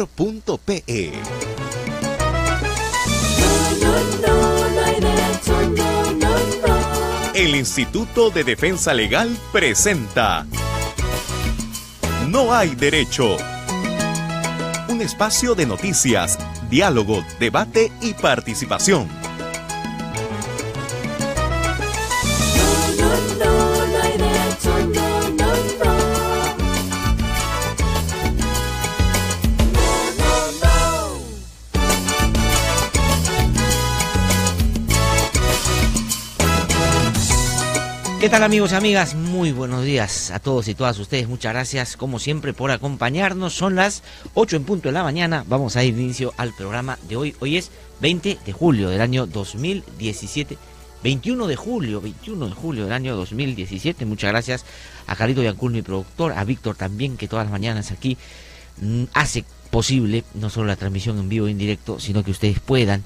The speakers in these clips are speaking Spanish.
ecuador.pe. El Instituto de Defensa Legal presenta No hay derecho. Un espacio de noticias, diálogo, debate y participación. ¿Qué tal, amigos y amigas? Muy buenos días a todos y todas ustedes. Muchas gracias, como siempre, por acompañarnos. Son las 8 en punto de la mañana. Vamos a dar inicio al programa de hoy. Hoy es 20 de julio del año 2017. 21 de julio del año 2017. Muchas gracias a Carlito Yancul, mi productor, a Víctor también, que todas las mañanas aquí hace posible no solo la transmisión en vivo e en directo, sino que ustedes puedan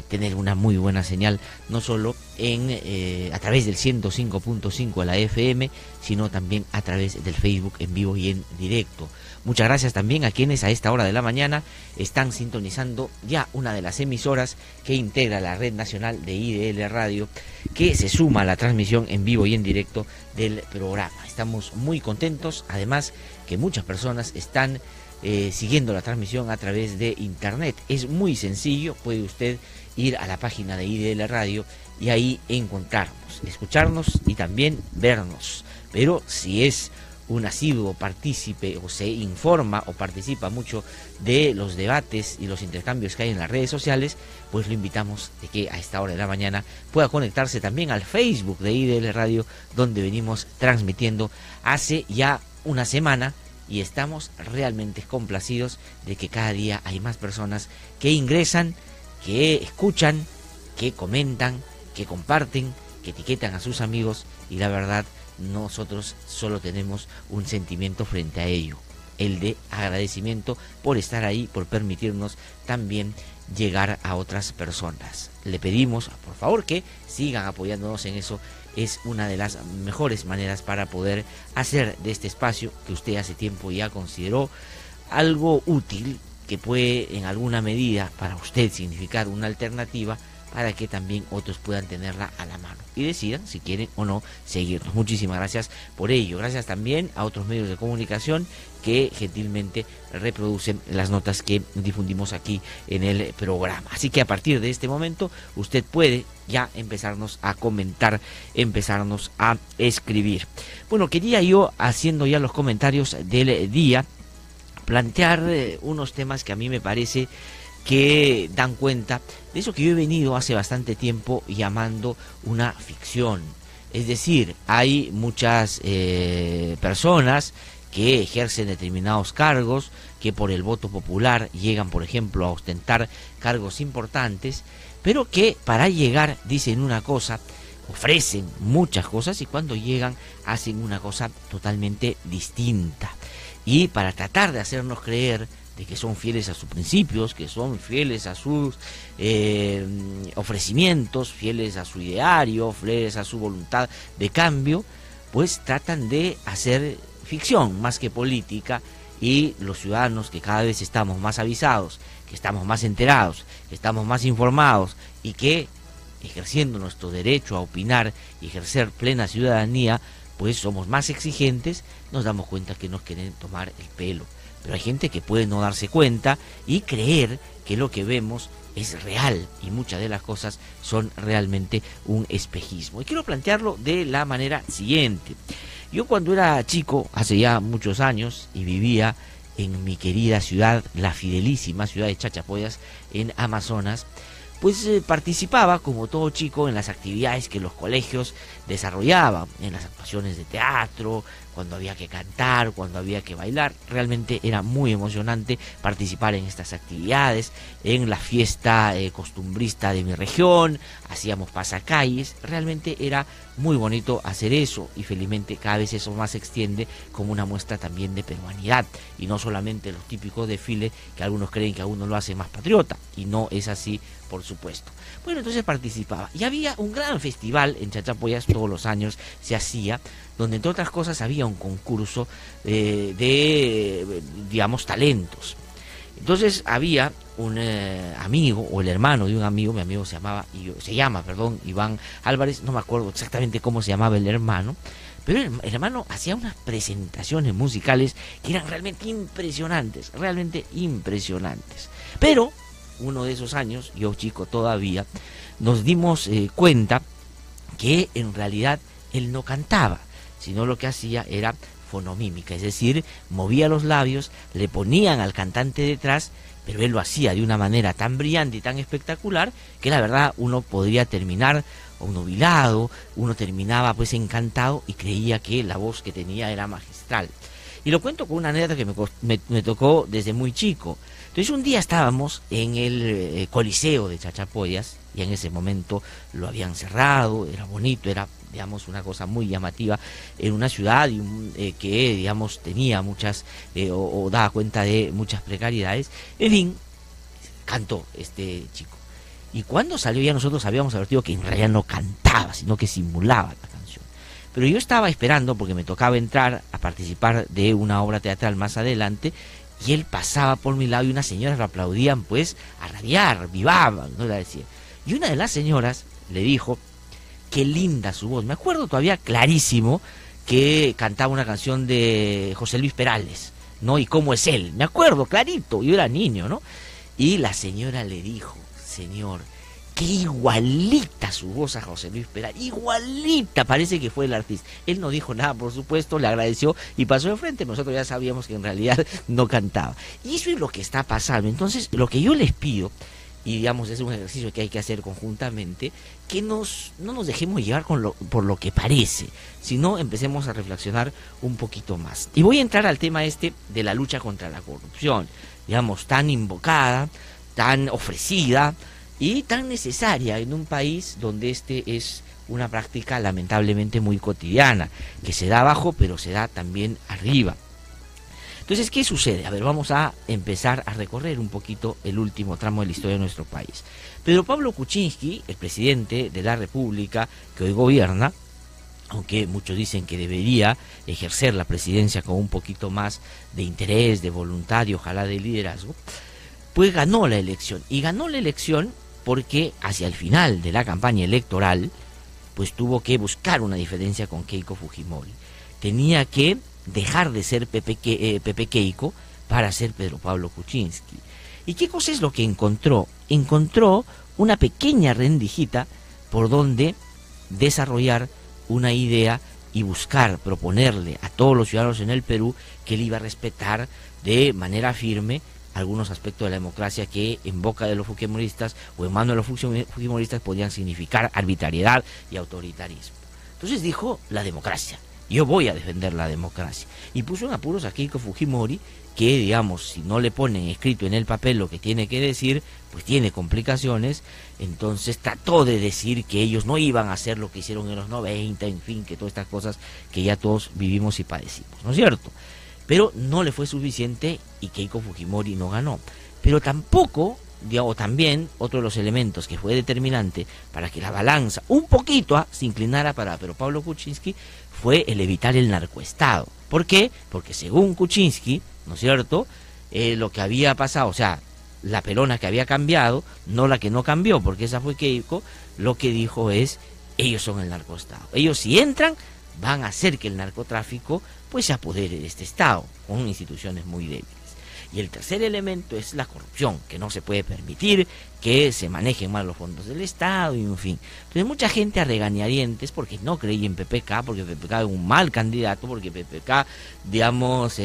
tener una muy buena señal, no solo a través del 105.5 de la FM, sino también a través del Facebook en vivo y en directo. Muchas gracias también a quienes a esta hora de la mañana están sintonizando ya una de las emisoras que integra la red nacional de IDL Radio, que se suma a la transmisión en vivo y en directo del programa. Estamos muy contentos, además que muchas personas están siguiendo la transmisión a través de internet. Es muy sencillo, puede usted ir a la página de IDL Radio y ahí encontrarnos, escucharnos y también vernos. Pero si es un asiduo partícipe o se informa o participa mucho de los debates y los intercambios que hay en las redes sociales, pues lo invitamos de que a esta hora de la mañana pueda conectarse también al Facebook de IDL Radio, donde venimos transmitiendo hace ya una semana. Y estamos realmente complacidos de que cada día hay más personas que ingresan, que escuchan, que comentan, que comparten, que etiquetan a sus amigos, y la verdad, nosotros solo tenemos un sentimiento frente a ello, el de agradecimiento por estar ahí, por permitirnos también llegar a otras personas. Le pedimos, por favor, que sigan apoyándonos en eso. Es una de las mejores maneras para poder hacer de este espacio, que usted hace tiempo ya consideró algo útil, que puede en alguna medida para usted significar una alternativa, para que también otros puedan tenerla a la mano y decidan si quieren o no seguirnos. Muchísimas gracias por ello. Gracias también a otros medios de comunicación que gentilmente reproducen las notas que difundimos aquí en el programa. Así que a partir de este momento usted puede ya empezarnos a comentar, empezarnos a escribir. Bueno, quería yo, haciendo ya los comentarios del día, plantear unos temas que a mí me parece que dan cuenta de eso que yo he venido hace bastante tiempo llamando una ficción. Es decir, hay muchas personas que ejercen determinados cargos, que por el voto popular llegan, por ejemplo, a ostentar cargos importantes, pero que para llegar dicen una cosa, ofrecen muchas cosas, y cuando llegan hacen una cosa totalmente distinta. Y para tratar de hacernos creer de que son fieles a sus principios, que son fieles a sus ofrecimientos, fieles a su ideario, fieles a su voluntad de cambio, pues tratan de hacer ficción más que política, y los ciudadanos, que cada vez estamos más avisados, que estamos más enterados, que estamos más informados, y que ejerciendo nuestro derecho a opinar y ejercer plena ciudadanía, pues somos más exigentes, nos damos cuenta que nos quieren tomar el pelo. Pero hay gente que puede no darse cuenta y creer que lo que vemos es real, y muchas de las cosas son realmente un espejismo. Y quiero plantearlo de la manera siguiente. Yo, cuando era chico, hace ya muchos años, y vivía en mi querida ciudad, la fidelísima ciudad de Chachapoyas, en Amazonas, pues participaba, como todo chico, en las actividades que los colegios desarrollaban, en las actuaciones de teatro, cuando había que cantar, cuando había que bailar. Realmente era muy emocionante participar en estas actividades, en la fiesta costumbrista de mi región, hacíamos pasacalles. Realmente era muy bonito hacer eso, y felizmente cada vez eso más se extiende como una muestra también de peruanidad, y no solamente los típicos desfiles que algunos creen que a uno lo hace más patriota, y no es así, por supuesto. Bueno, entonces participaba, y había un gran festival en Chachapoyas, todos los años se hacía, donde entre otras cosas había un concurso de digamos, talentos. Entonces había un amigo, o el hermano de un amigo, mi amigo se llama, Iván Álvarez, no me acuerdo exactamente cómo se llamaba el hermano, pero el hermano hacía unas presentaciones musicales que eran realmente impresionantes, Pero uno de esos años, yo chico todavía, nos dimos cuenta que en realidad él no cantaba, sino lo que hacía era fonomímica, es decir, movía los labios, le ponían al cantante detrás, pero él lo hacía de una manera tan brillante y tan espectacular que la verdad uno podría terminar obnubilado, uno terminaba pues encantado y creía que la voz que tenía era magistral. Y lo cuento con una anécdota que me tocó desde muy chico. Entonces un día estábamos en el Coliseo de Chachapoyas, y en ese momento lo habían cerrado, era bonito, era, digamos, una cosa muy llamativa en una ciudad que, digamos, tenía muchas, o daba cuenta de muchas precariedades. En fin, cantó este chico. Y cuando salió ya nosotros habíamos advertido que en realidad no cantaba, sino que simulaba la canción. Pero yo estaba esperando, porque me tocaba entrar a participar de una obra teatral más adelante, y él pasaba por mi lado y unas señoras lo aplaudían pues a rabiar, vivaban, ¿no? La decía. Y una de las señoras le dijo, qué linda su voz. Me acuerdo todavía clarísimo que cantaba una canción de José Luis Perales, ¿no? Y cómo es él. Me acuerdo clarito, yo era niño, ¿no? Y la señora le dijo, señor, qué igualita su voz a José Luis Perales, igualita, parece que fue el artista. Él no dijo nada, por supuesto, le agradeció y pasó de frente. Nosotros ya sabíamos que en realidad no cantaba. Y eso es lo que está pasando. Entonces, lo que yo les pido, y digamos es un ejercicio que hay que hacer conjuntamente, que no nos dejemos llevar por lo que parece, sino empecemos a reflexionar un poquito más. Y voy a entrar al tema de la lucha contra la corrupción, digamos, tan invocada, tan ofrecida y tan necesaria en un país donde es una práctica lamentablemente muy cotidiana, que se da abajo pero se da también arriba. Entonces, ¿qué sucede? A ver, vamos a empezar a recorrer un poquito el último tramo de la historia de nuestro país. Pedro Pablo Kuczynski, el presidente de la República que hoy gobierna, aunque muchos dicen que debería ejercer la presidencia con un poquito más de interés, de voluntad y ojalá de liderazgo, pues ganó la elección. Y ganó la elección porque hacia el final de la campaña electoral, pues tuvo que buscar una diferencia con Keiko Fujimori. Tenía que dejar de ser Pepe Keiko para ser Pedro Pablo Kuczynski. ¿Y qué cosa es lo que encontró? Encontró una pequeña rendijita por donde desarrollar una idea y buscar proponerle a todos los ciudadanos en el Perú que él iba a respetar de manera firme algunos aspectos de la democracia que en boca de los fujimoristas o en mano de los fujimoristas podían significar arbitrariedad y autoritarismo. Entonces dijo, la democracia. Yo voy a defender la democracia. Y puso en apuros a Keiko Fujimori, que, digamos, si no le ponen escrito en el papel lo que tiene que decir, pues tiene complicaciones. Entonces trató de decir que ellos no iban a hacer lo que hicieron en los 90, en fin, que todas estas cosas que ya todos vivimos y padecimos, ¿no es cierto? Pero no le fue suficiente y Keiko Fujimori no ganó. Pero tampoco, digamos, también otro de los elementos que fue determinante para que la balanza un poquito se inclinara para Pedro Pablo Kuczynski fue el evitar el narcoestado. ¿Por qué? Porque según Kuczynski, ¿no es cierto?, lo que había pasado, o sea, la pelona que había cambiado, no la que no cambió, porque esa fue Keiko, lo que dijo es, ellos son el narcoestado. Ellos si entran, van a hacer que el narcotráfico pues se apodere de este estado, con instituciones muy débiles. Y el tercer elemento es la corrupción, que no se puede permitir que se manejen mal los fondos del Estado y en fin. Entonces mucha gente a regañadientes porque no creía en PPK, porque PPK es un mal candidato, porque PPK, digamos,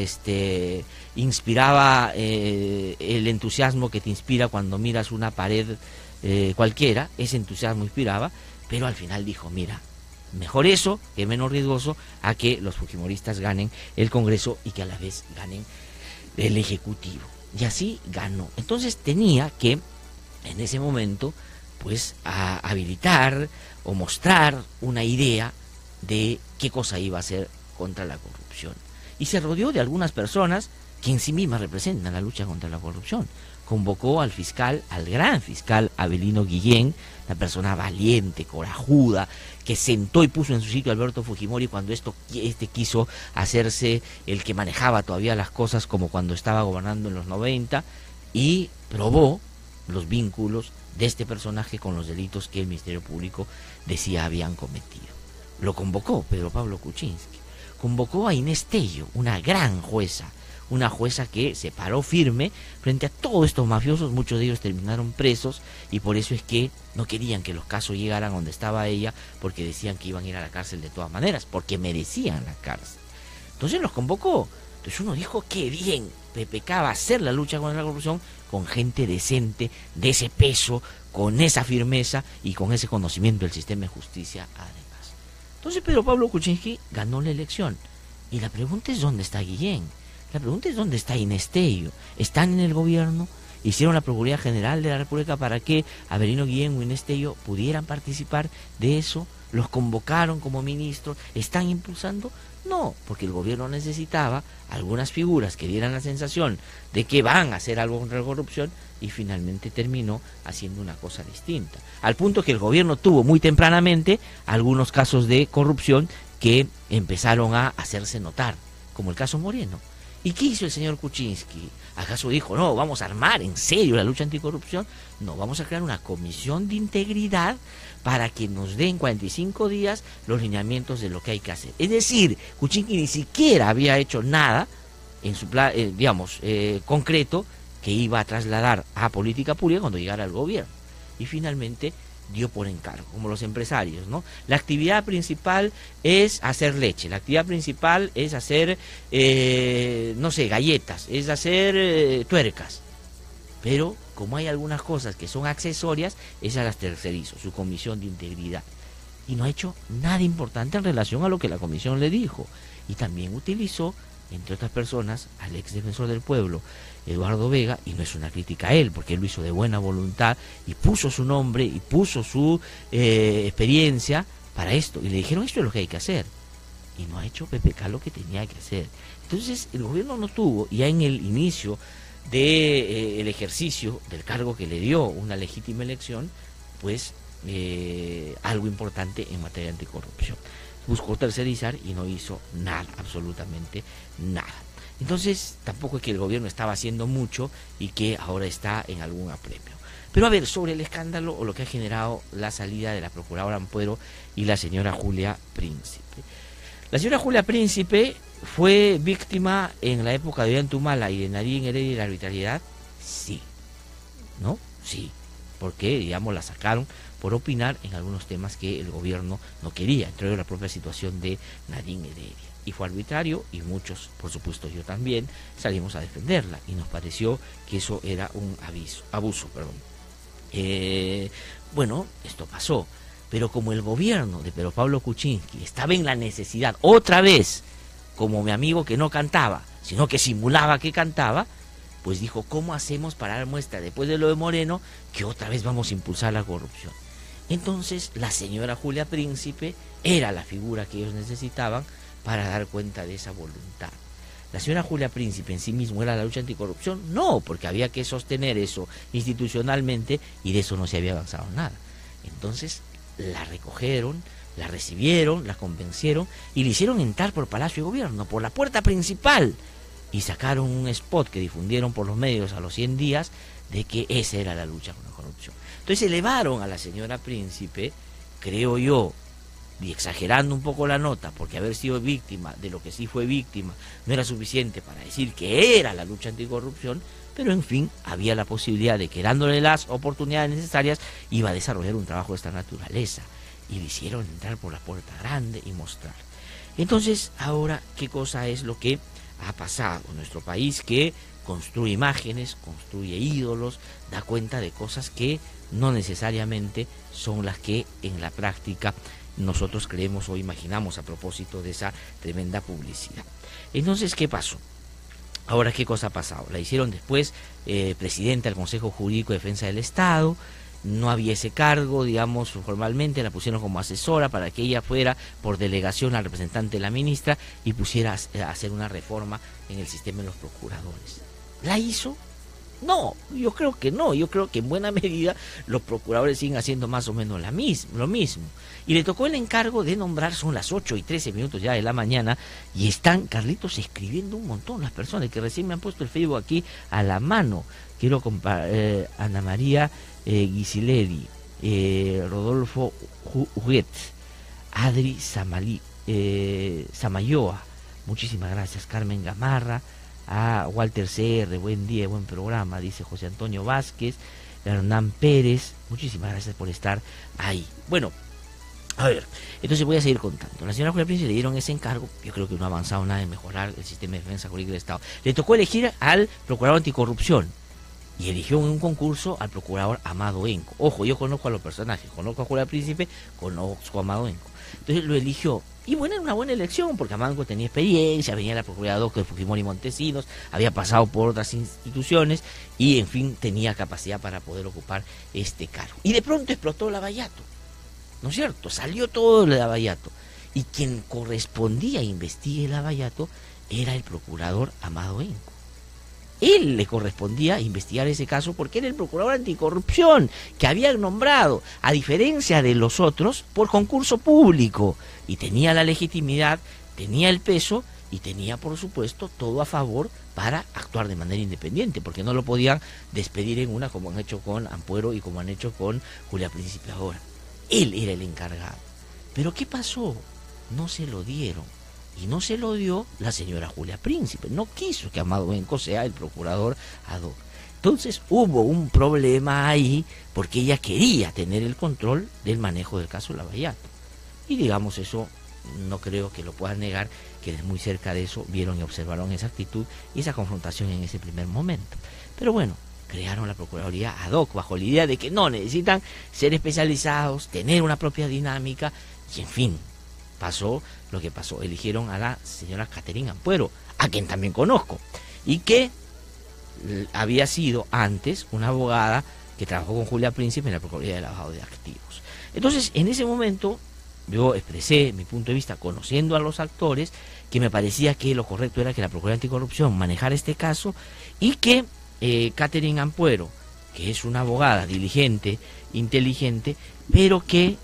inspiraba el entusiasmo que te inspira cuando miras una pared cualquiera, ese entusiasmo inspiraba, pero al final dijo, mira, mejor eso, que menos riesgoso, a que los fujimoristas ganen el Congreso y que a la vez ganen el Ejecutivo. Y así ganó. Entonces tenía que, en ese momento, pues habilitar o mostrar una idea de qué cosa iba a hacer contra la corrupción. Y se rodeó de algunas personas que en sí mismas representan la lucha contra la corrupción. Convocó al fiscal, al gran fiscal Avelino Guillén, una persona valiente, corajuda, que sentó y puso en su sitio a Alberto Fujimori cuando este quiso hacerse el que manejaba todavía las cosas como cuando estaba gobernando en los 90, y probó los vínculos de este personaje con los delitos que el Ministerio Público decía habían cometido. Lo convocó Pedro Pablo Kuczynski, convocó a Inés Tello, una gran jueza, una jueza que se paró firme frente a todos estos mafiosos. Muchos de ellos terminaron presos y por eso es que no querían que los casos llegaran donde estaba ella, porque decían que iban a ir a la cárcel de todas maneras, porque merecían la cárcel. Entonces los convocó. Entonces uno dijo, qué bien, PPK va a hacer la lucha contra la corrupción con gente decente, de ese peso, con esa firmeza y con ese conocimiento del sistema de justicia además. Entonces Pedro Pablo Kuczynski ganó la elección. Y la pregunta es, ¿dónde está Guillén? La pregunta es, ¿dónde está Inés Tello? ¿Están en el gobierno? ¿Hicieron la Procuraduría General de la República para que Avelino Guillén o Inés Tello pudieran participar de eso? ¿Los convocaron como ministros? ¿Están impulsando? No, porque el gobierno necesitaba algunas figuras que dieran la sensación de que van a hacer algo contra la corrupción, y finalmente terminó haciendo una cosa distinta. Al punto que el gobierno tuvo muy tempranamente algunos casos de corrupción que empezaron a hacerse notar, como el caso Moreno. ¿Y qué hizo el señor Kuczynski? ¿Acaso dijo, no, vamos a armar en serio la lucha anticorrupción? No, vamos a crear una comisión de integridad para que nos den 45 días los lineamientos de lo que hay que hacer. Es decir, Kuczynski ni siquiera había hecho nada en su plan, concreto, que iba a trasladar a política pública cuando llegara al gobierno. Y finalmente dio por encargo, como los empresarios, ¿no? La actividad principal es hacer leche, la actividad principal es hacer, galletas, es hacer tuercas. Pero como hay algunas cosas que son accesorias, esas las tercerizó, su comisión de integridad. Y no ha hecho nada importante en relación a lo que la comisión le dijo. Y también utilizó, entre otras personas, al ex defensor del pueblo, Eduardo Vega, y no es una crítica a él, porque él lo hizo de buena voluntad, y puso su nombre, y puso su experiencia para esto, y le dijeron, esto es lo que hay que hacer, y no ha hecho PPK lo que tenía que hacer. Entonces el gobierno no tuvo, ya en el inicio del ejercicio del cargo que le dio una legítima elección, pues algo importante en materia de anticorrupción. Buscó tercerizar y no hizo nada, absolutamente nada. Entonces tampoco es que el gobierno estaba haciendo mucho y que ahora está en algún apremio. Pero a ver, sobre el escándalo o lo que ha generado la salida de la procuradora Ampuero y la señora Julia Príncipe. La señora Julia Príncipe fue víctima en la época de Ollantumala y de Nadine Heredia de la arbitrariedad, sí, ¿no? Sí, porque, digamos, la sacaron por opinar en algunos temas que el gobierno no quería, entre ellos la propia situación de Nadine Heredia. Y fue arbitrario, y muchos, por supuesto yo también, salimos a defenderla, y nos pareció que eso era un abuso. Bueno, esto pasó, pero como el gobierno de Pedro Pablo Kuczynski estaba en la necesidad, otra vez, como mi amigo que no cantaba, sino que simulaba que cantaba, pues dijo, ¿cómo hacemos para dar muestra después de lo de Moreno que otra vez vamos a impulsar la corrupción? Entonces la señora Julia Príncipe era la figura que ellos necesitaban para dar cuenta de esa voluntad. ¿La señora Julia Príncipe en sí mismo era la lucha anticorrupción? No, porque había que sostener eso institucionalmente y de eso no se había avanzado nada. Entonces la recogieron, la recibieron, la convencieron y le hicieron entrar por Palacio de Gobierno, por la puerta principal, y sacaron un spot que difundieron por los medios a los 100 días de que esa era la lucha contra la corrupción. Entonces elevaron a la señora Príncipe, creo yo, y exagerando un poco la nota, porque haber sido víctima de lo que sí fue víctima no era suficiente para decir que era la lucha anticorrupción, pero en fin, había la posibilidad de que dándole las oportunidades necesarias iba a desarrollar un trabajo de esta naturaleza, y le hicieron entrar por la puerta grande y mostrar. Entonces, ahora, ¿qué cosa es lo que ha pasado en nuestro país? Que construye imágenes, construye ídolos, da cuenta de cosas que no necesariamente son las que en la práctica nosotros creemos o imaginamos a propósito de esa tremenda publicidad. Entonces, ¿qué pasó? Ahora, ¿qué cosa ha pasado? La hicieron después presidenta del Consejo Jurídico de Defensa del Estado, no había ese cargo, digamos, formalmente, la pusieron como asesora para que ella fuera por delegación al representante de la ministra y pusiera a hacer una reforma en el sistema de los procuradores. ¿La hizo? No, yo creo que no, yo creo que en buena medida los procuradores siguen haciendo más o menos lo mismo. Y le tocó el encargo de nombrar, son las 8:13 ya de la mañana, y están, Carlitos, escribiendo un montón las personas que recién me han puesto el Facebook aquí a la mano. quiero Ana María Guisileri, Rodolfo Huguet, Adri Samayoa, muchísimas gracias, Carmen Gamarra, a Walter CR, buen día, buen programa, dice José Antonio Vázquez, Hernán Pérez, muchísimas gracias por estar ahí. Bueno, a ver, entonces voy a seguir contando. La señora Julia Príncipe le dieron ese encargo, yo creo que no ha avanzado nada en mejorar el sistema de defensa jurídica del Estado. Le tocó elegir al procurador anticorrupción y eligió en un concurso al procurador Amado Enco. Ojo, yo conozco a los personajes, conozco a Julia Príncipe, conozco a Amado Enco. Entonces lo eligió. Y bueno, era una buena elección, porque Amado Enco tenía experiencia, venía la Procuradora de Fujimori Montesinos, había pasado por otras instituciones y, en fin, tenía capacidad para poder ocupar este cargo. Y de pronto explotó Lavallato, ¿no es cierto? Salió todo el Lavallato. Y quien correspondía a investigar el Lavallato era el procurador Amado Enco. Él le correspondía investigar ese caso porque era el procurador anticorrupción que habían nombrado, a diferencia de los otros, por concurso público. Y tenía la legitimidad, tenía el peso y tenía, por supuesto, todo a favor para actuar de manera independiente, porque no lo podían despedir en una como han hecho con Ampuero y como han hecho con Julia Príncipe ahora. Él era el encargado. Pero ¿qué pasó? No se lo dieron. Y no se lo dio la señora Julia Príncipe. No quiso que Amado Enco sea el procurador ad hoc. Entonces hubo un problema ahí porque ella quería tener el control del manejo del caso Lavallato. Y digamos eso, no creo que lo puedan negar, que muy cerca de eso vieron y observaron esa actitud y esa confrontación en ese primer momento. Pero bueno, crearon la Procuraduría ad hoc bajo la idea de que no necesitan ser especializados, tener una propia dinámica y en fin. Pasó lo que pasó, eligieron a la señora Caterina Ampuero, a quien también conozco, y que había sido antes una abogada que trabajó con Julia Príncipe en la Procuraduría de Lavado de Activos. Entonces, en ese momento, yo expresé mi punto de vista, conociendo a los actores, que me parecía que lo correcto era que la Procuraduría Anticorrupción manejara este caso, y que Caterina Ampuero, que es una abogada diligente, inteligente, pero que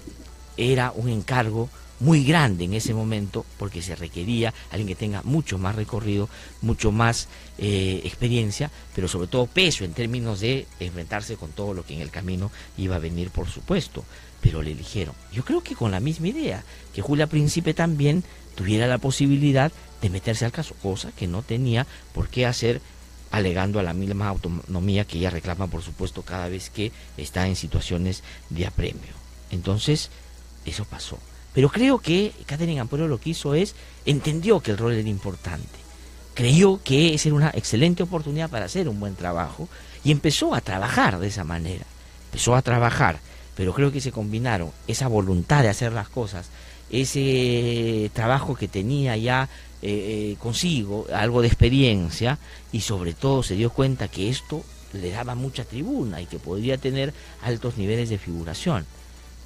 era un encargo muy grande en ese momento porque se requería alguien que tenga mucho más recorrido, mucho más experiencia, pero sobre todo peso en términos de enfrentarse con todo lo que en el camino iba a venir, por supuesto, pero le eligieron. Yo creo que con la misma idea, que Julia Príncipe también tuviera la posibilidad de meterse al caso, cosa que no tenía por qué hacer alegando a la misma autonomía que ella reclama, por supuesto, cada vez que está en situaciones de apremio. Entonces, eso pasó. Pero creo que Caterina Ampuero lo que hizo entendió que el rol era importante, creyó que esa era una excelente oportunidad para hacer un buen trabajo y empezó a trabajar de esa manera, pero creo que se combinaron esa voluntad de hacer las cosas, ese trabajo que tenía ya consigo, algo de experiencia y sobre todo se dio cuenta que esto le daba mucha tribuna y que podría tener altos niveles de figuración,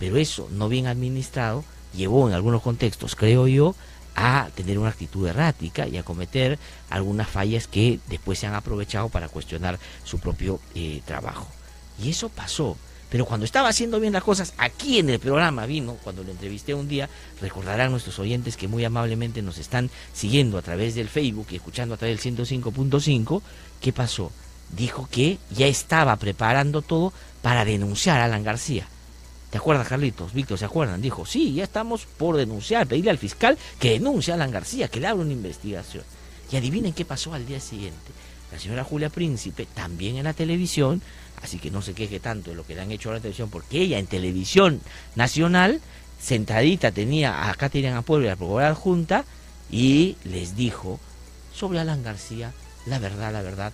pero eso no bien administrado llevó en algunos contextos, creo yo, a tener una actitud errática y a cometer algunas fallas que después se han aprovechado para cuestionar su propio trabajo. Y eso pasó. Pero cuando estaba haciendo bien las cosas, aquí en el programa vino, cuando lo entrevisté un día, recordarán nuestros oyentes que muy amablemente nos están siguiendo a través del Facebook y escuchando a través del 105.5, ¿qué pasó? Dijo que ya estaba preparando todo para denunciar a Alan García. ¿Te acuerdas, Carlitos? Víctor, ¿se acuerdan? Dijo, sí, ya estamos por denunciar, pedirle al fiscal que denuncie a Alan García, que le abra una investigación. Y adivinen qué pasó al día siguiente. La señora Julia Príncipe, también en la televisión, así que no se queje tanto de lo que le han hecho a la televisión, porque ella en Televisión Nacional, sentadita, tenía a Caterina Ampuero y a la Procuradora Adjunta, y les dijo, sobre Alan García, la verdad,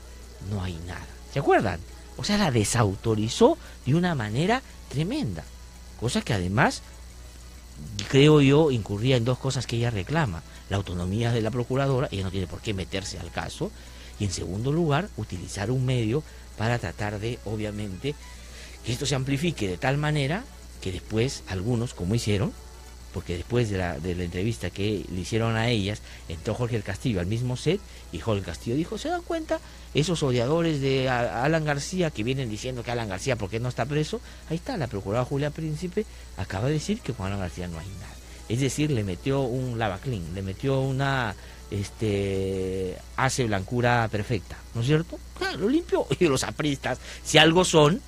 no hay nada. ¿Se acuerdan? O sea, la desautorizó de una manera tremenda. Cosa que además, creo yo, incurría en dos cosas que ella reclama. La autonomía de la procuradora, ella no tiene por qué meterse al caso. Y en segundo lugar, utilizar un medio para tratar de, obviamente, que esto se amplifique de tal manera que después algunos, como hicieron, porque después de la entrevista que le hicieron a ellas, entró Jorge del Castillo al mismo set y Jorge del Castillo dijo, ¿se dan cuenta? Esos odiadores de Alan García que vienen diciendo que Alan García, ¿por qué no está preso? Ahí está, la procuradora Julia Príncipe acaba de decir que con Alan García no hay nada. es decir, le metió un lava clean, le metió una hace blancura perfecta, ¿no es cierto? Claro, lo limpió. Y los apristas, si algo son,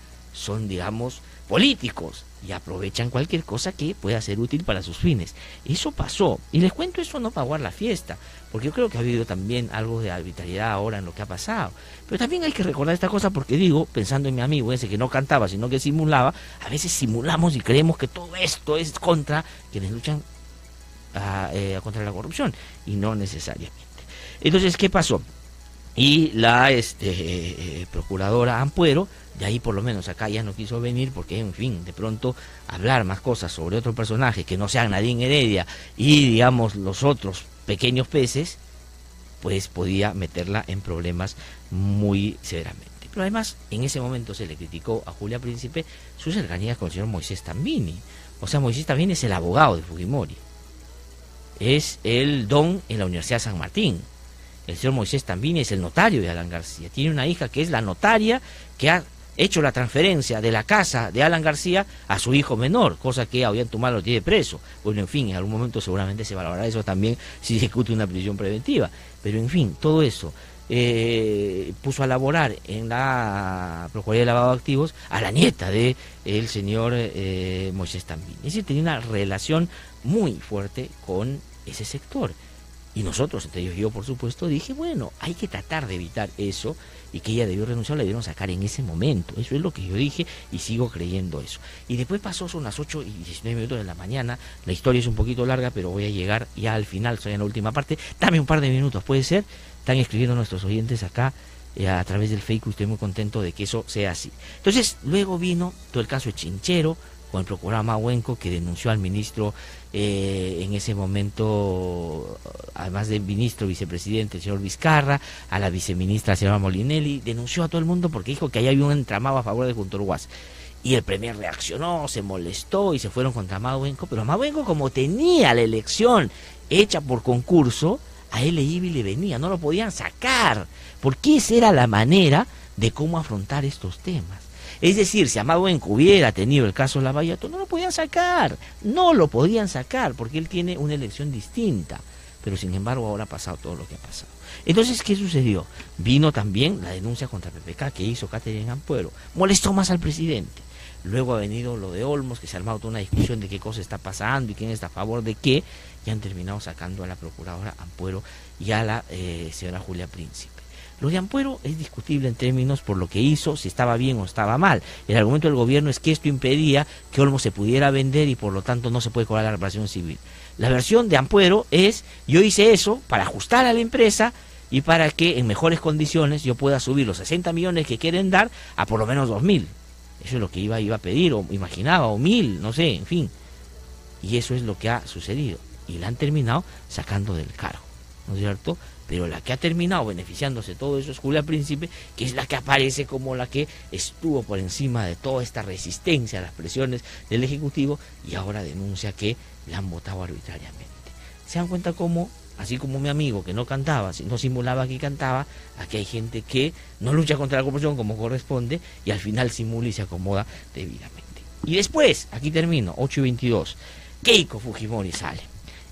digamos, políticos, y aprovechan cualquier cosa que pueda ser útil para sus fines. Eso pasó, y les cuento eso no para aguar la fiesta, porque yo creo que ha habido también algo de arbitrariedad ahora en lo que ha pasado. Pero también hay que recordar esta cosa, porque digo, pensando en mi amigo ese que no cantaba, sino que simulaba, a veces simulamos y creemos que todo esto es contra quienes luchan contra la corrupción, y no necesariamente. Entonces, ¿qué pasó? Y la procuradora Ampuero, de ahí por lo menos acá ya no quiso venir, porque en fin, de pronto hablar más cosas sobre otro personaje que no sean Nadine Heredia y digamos los otros pequeños peces, pues podía meterla en problemas muy severamente. Pero además, en ese momento se le criticó a Julia Príncipe sus cercanías con el señor Moisés Tambini. O sea, Moisés Tambini es el abogado de Fujimori, es el don en la Universidad de San Martín. El señor Moisés Tambini es el notario de Alan García. Tiene una hija que es la notaria que ha hecho la transferencia de la casa de Alan García a su hijo menor, cosa que Ollanta lo tiene preso. Bueno, en fin, en algún momento seguramente se valorará eso también si se ejecute una prisión preventiva. Pero en fin, todo eso puso a laborar en la Procuraduría de Lavado de Activos a la nieta de el señor Moisés Tambini. Es decir, tenía una relación muy fuerte con ese sector. Y nosotros, entre ellos yo, por supuesto, dije, bueno, hay que tratar de evitar eso, y que ella debió renunciar, la debieron sacar en ese momento. Eso es lo que yo dije y sigo creyendo eso. Y después pasó, son las 8:19 de la mañana, la historia es un poquito larga, pero voy a llegar ya al final, estoy en la última parte. Dame un par de minutos, ¿puede ser? Están escribiendo nuestros oyentes acá a través del Facebook, estoy muy contento de que eso sea así. Entonces, luego vino todo el caso de Chinchero, con el procurador Mahuenco, que denunció al ministro en ese momento, además del ministro vicepresidente, el señor Vizcarra, a la viceministra, la señora Molinelli, denunció a todo el mundo porque dijo que ahí había un entramado a favor de Junto Uruguas. Y el premier reaccionó, se molestó y se fueron contra Mahuenco, pero Mahuenco, como tenía la elección hecha por concurso, a él le iba y le venía, no lo podían sacar, porque esa era la manera de cómo afrontar estos temas. Es decir, si Mahuenco hubiera tenido el caso Lavallato, no lo podían sacar, porque él tiene una elección distinta. Pero sin embargo ahora ha pasado todo lo que ha pasado. Entonces, ¿qué sucedió? Vino también la denuncia contra PPK que hizo Catherine Ampuero, molestó más al presidente. Luego ha venido lo de Olmos, que se ha armado toda una discusión de qué cosa está pasando y quién está a favor de qué, y han terminado sacando a la procuradora Ampuero y a la señora Julia Príncipe. Lo de Ampuero es discutible en términos por lo que hizo, si estaba bien o estaba mal. El argumento del gobierno es que esto impedía que Olmos se pudiera vender y por lo tanto no se puede cobrar la reparación civil. La versión de Ampuero es, yo hice eso para ajustar a la empresa y para que en mejores condiciones yo pueda subir los 60 millones que quieren dar a por lo menos 2.000. Eso es lo que iba a pedir, o imaginaba, o 1.000, no sé, en fin. Y eso es lo que ha sucedido. Y la han terminado sacando del cargo, ¿no es cierto? Pero la que ha terminado beneficiándose de todo eso es Julia Príncipe, que es la que aparece como la que estuvo por encima de toda esta resistencia a las presiones del Ejecutivo, y ahora denuncia que la han votado arbitrariamente. ¿Se dan cuenta cómo, así como mi amigo que no cantaba, no simulaba que cantaba, aquí hay gente que no lucha contra la corrupción como corresponde y al final simula y se acomoda debidamente? Y después, aquí termino, 8:22, Keiko Fujimori sale.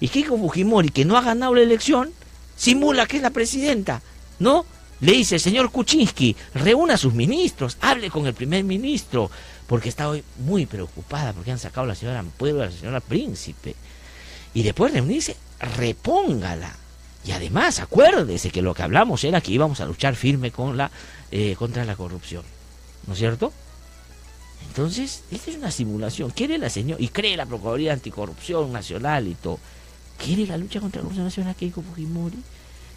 Y Keiko Fujimori, que no ha ganado la elección, simula que es la presidenta, ¿no? Le dice, señor Kuczynski, reúna a sus ministros, hable con el primer ministro, porque está hoy muy preocupada porque han sacado a la señora Ampuero y a la señora Príncipe. Y después de reunirse, repóngala. Y además, acuérdese que lo que hablamos era que íbamos a luchar firme con contra la corrupción, ¿no es cierto? Entonces, esta es una simulación. Quiere la señora, y cree la Procuraduría Anticorrupción Nacional y todo, ¿quiere la lucha contra la corrupción nacional Keiko Fujimori?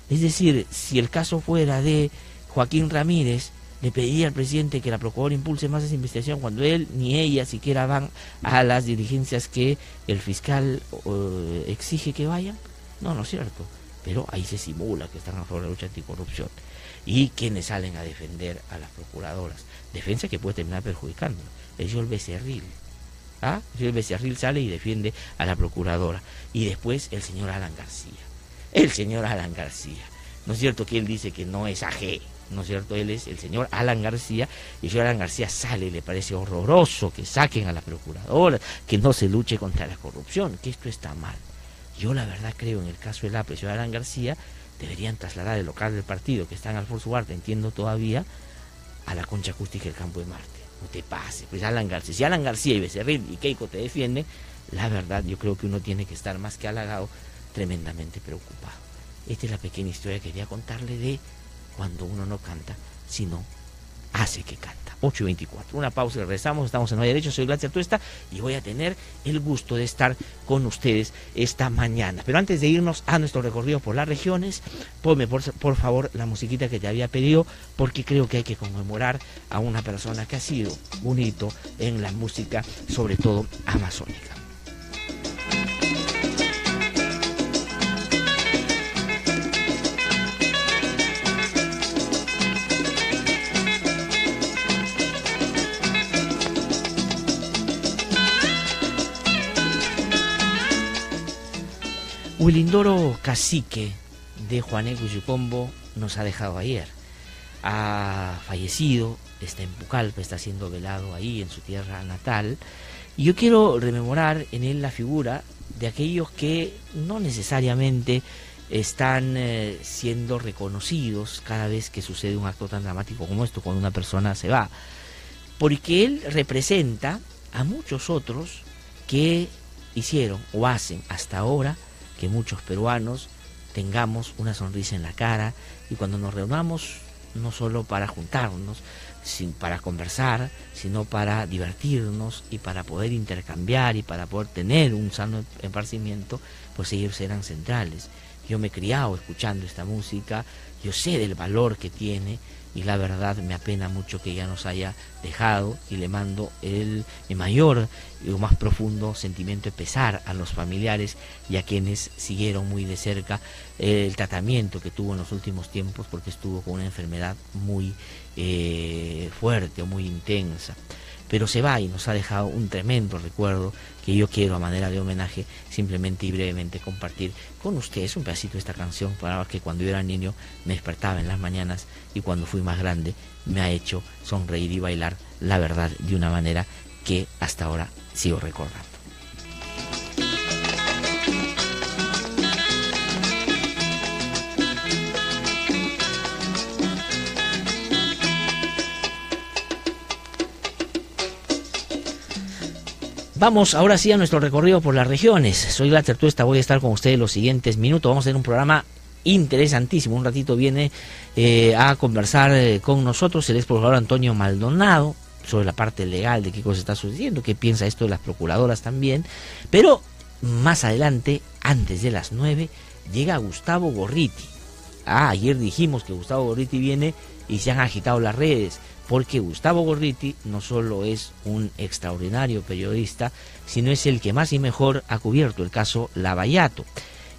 Es decir, si el caso fuera de Joaquín Ramírez, le pediría al presidente que la Procuraduría impulse más esa investigación cuando él ni ella siquiera van a las diligencias que el fiscal exige que vayan. No, no es cierto. Pero ahí se simula que están a favor de la lucha anticorrupción. Y quienes salen a defender a las procuradoras. Defensa que puede terminar perjudicándolo. El señor Becerril. ¿Ah? El señor Becerril sale y defiende a la procuradora. Y después el señor Alan García. El señor Alan García. ¿No es cierto que él dice que no es AG? ¿no es cierto? Él es el señor Alan García, y el señor Alan García sale y le parece horroroso que saquen a la procuradora, que no se luche contra la corrupción, que esto está mal. Yo la verdad creo, en el caso del APRE, el señor Alan García, deberían trasladar el local del partido, que está en Alfonso Ugarte, entiendo todavía, a la Concha Acústica del Campo de Marte. No te pase, pues Alan García, si Alan García y Becerril y Keiko te defienden, la verdad yo creo que uno tiene que estar más que halagado, tremendamente preocupado. Esta es la pequeña historia que quería contarle de cuando uno no canta, sino hace que canta. 8:24, una pausa y regresamos. Estamos en No Hay Derecho, soy Glatzer Tuesta y voy a tener el gusto de estar con ustedes esta mañana. Pero antes de irnos a nuestro recorrido por las regiones, ponme por favor la musiquita que te había pedido, porque creo que hay que conmemorar a una persona que ha sido un hito en la música, sobre todo amazónica. Wilindoro Cacique de Juaneco y Yucombo nos ha dejado ayer. Ha fallecido, está en Pucallpa, está siendo velado ahí en su tierra natal. Y yo quiero rememorar en él la figura de aquellos que no necesariamente están siendo reconocidos cada vez que sucede un acto tan dramático como esto, cuando una persona se va. Porque él representa a muchos otros que hicieron o hacen hasta ahora que muchos peruanos tengamos una sonrisa en la cara, y cuando nos reunamos, no solo para juntarnos, para conversar, sino para divertirnos y para poder intercambiar y para poder tener un sano esparcimiento, pues ellos eran centrales. Yo me he criado escuchando esta música, yo sé del valor que tiene, y la verdad me apena mucho que ya nos haya dejado, y le mando mi mayor y más profundo sentimiento de pesar a los familiares y a quienes siguieron muy de cerca el tratamiento que tuvo en los últimos tiempos, porque estuvo con una enfermedad muy fuerte o muy intensa. Pero se va y nos ha dejado un tremendo recuerdo que yo quiero, a manera de homenaje, simplemente y brevemente compartir con ustedes un pedacito de esta canción, para que cuando yo era niño me despertaba en las mañanas, y cuando fui más grande me ha hecho sonreír y bailar, la verdad, de una manera que hasta ahora sigo recordando. Vamos ahora sí a nuestro recorrido por las regiones. Soy Glatzer Tuesta, voy a estar con ustedes los siguientes minutos. Vamos a tener un programa interesantísimo. Un ratito viene a conversar con nosotros el ex procurador Antonio Maldonado sobre la parte legal de qué cosa está sucediendo, qué piensa esto de las procuradoras también. Pero más adelante, antes de las 9, llega Gustavo Gorriti. Ayer dijimos que Gustavo Gorriti viene y se han agitado las redes, porque Gustavo Gorriti no solo es un extraordinario periodista, sino es el que más y mejor ha cubierto el caso Lavallato,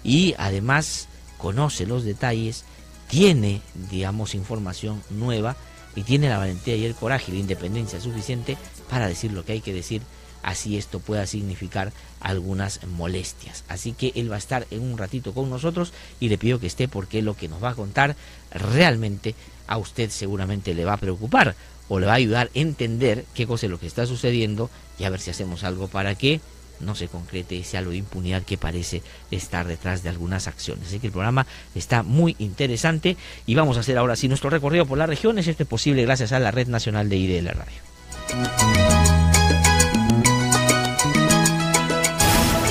y además conoce los detalles, tiene, digamos, información nueva, y tiene la valentía y el coraje y la independencia suficiente para decir lo que hay que decir, así esto pueda significar algunas molestias. Así que él va a estar en un ratito con nosotros, y le pido que esté, porque lo que nos va a contar realmente a usted seguramente le va a preocupar, o le va a ayudar a entender qué cosa es lo que está sucediendo, y a ver si hacemos algo para que no se concrete ese halo de impunidad que parece estar detrás de algunas acciones. Así que el programa está muy interesante, y vamos a hacer ahora sí nuestro recorrido por las regiones. Esto es posible gracias a la Red Nacional de IDL Radio.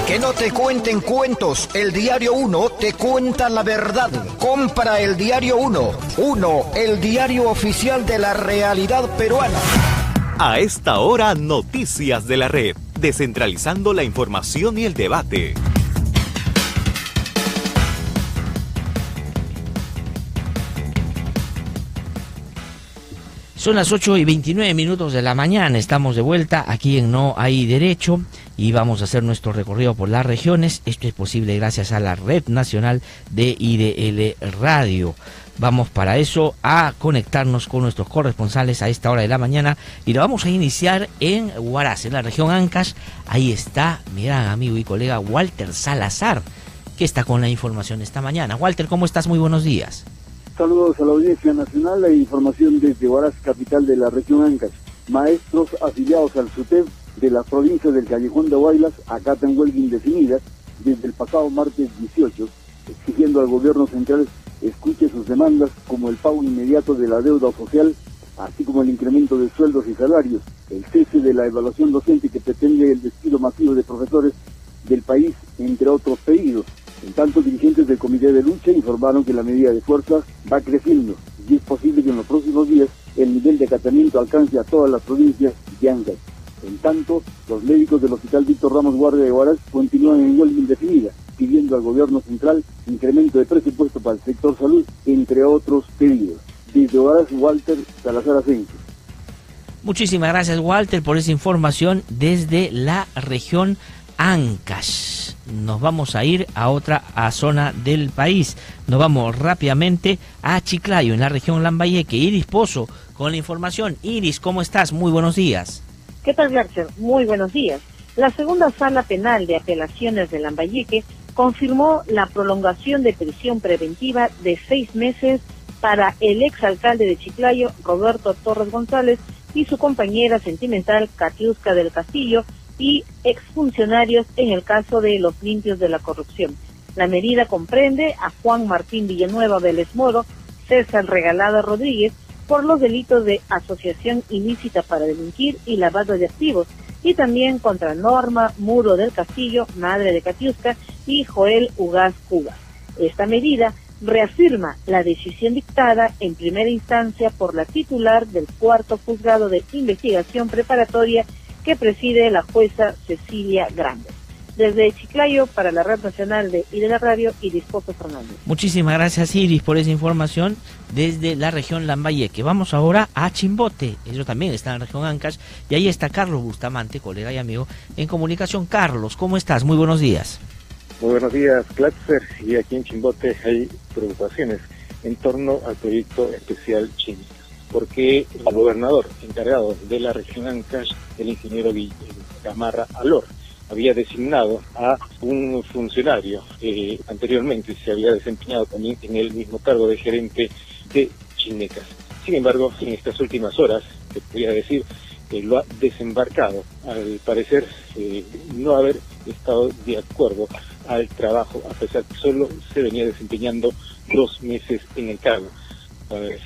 Que no te cuenten cuentos, el Diario 1 te cuenta la verdad. Compra el Diario 1, el diario oficial de la realidad peruana. A esta hora, noticias de la red, descentralizando la información y el debate. Son las 8:29 de la mañana, estamos de vuelta aquí en No Hay Derecho, y vamos a hacer nuestro recorrido por las regiones. Esto es posible gracias a la Red Nacional de IDL Radio. Vamos para eso a conectarnos con nuestros corresponsales a esta hora de la mañana, y lo vamos a iniciar en Huaraz, en la región Ancash. Ahí está mi gran amigo y colega Walter Salazar, que está con la información esta mañana. Walter, ¿cómo estás? Muy buenos días. Saludos a la audiencia nacional. La información desde Huaraz, capital de la región Ancash. Maestros afiliados al SUTEP de la provincia del Callejón de Huaylas acatan huelga indefinida desde el pasado martes 18, exigiendo al gobierno central escuche sus demandas como el pago inmediato de la deuda social, así como el incremento de sueldos y salarios, el cese de la evaluación docente que pretende el despido masivo de profesores del país, entre otros pedidos. En tanto, dirigentes del Comité de Lucha informaron que la medida de fuerza va creciendo y es posible que en los próximos días el nivel de acatamiento alcance a todas las provincias de Ancash. En tanto, los médicos del Hospital Víctor Ramos Guardia de Huaraz continúan en huelga indefinida, pidiendo al gobierno central incremento de presupuesto para el sector salud, entre otros pedidos. Desde Huaraz, Walter Salazar Asensio. Muchísimas gracias, Walter, por esa información desde la región Ancash. Nos vamos a ir a otra zona del país. Nos vamos rápidamente a Chiclayo, en la región Lambayeque. Iris Pozo con la información. Iris, ¿cómo estás? Muy buenos días. ¿Qué tal, García? Muy buenos días. La segunda sala penal de apelaciones de Lambayeque confirmó la prolongación de prisión preventiva de 6 meses para el exalcalde de Chiclayo, Roberto Torres González, y su compañera sentimental, Katiuska del Castillo, y exfuncionarios en el caso de los limpios de la corrupción. La medida comprende a Juan Martín Villanueva Vélez Moro, César Regalada Rodríguez, por los delitos de asociación ilícita para delinquir y lavado de activos, y también contra Norma Muro del Castillo, madre de Katiuska, y Joel Ugaz Cuba. Esta medida reafirma la decisión dictada en primera instancia por la titular del 4º Juzgado de Investigación Preparatoria que preside la jueza Cecilia Grande. Desde Chiclayo, para la Red Nacional de y de la Radio, Iris Pozo Fernández. Muchísimas gracias, Iris, por esa información desde la región Lambayeque. Vamos ahora a Chimbote, ellos también están en la región Ancash, y ahí está Carlos Bustamante, colega y amigo en comunicación. Carlos, ¿cómo estás? Muy buenos días. Muy buenos días, Clatzer, y aquí en Chimbote hay preocupaciones en torno al proyecto especial Chimbote, porque el gobernador encargado de la región Ancash, el ingeniero Gamarra Alor, había designado a un funcionario que anteriormente se había desempeñado también en el mismo cargo de gerente de Chinecas. Sin embargo, en estas últimas horas, se podría decir, lo ha desembarcado, al parecer no haber estado de acuerdo al trabajo, a pesar que solo se venía desempeñando 2 meses en el cargo.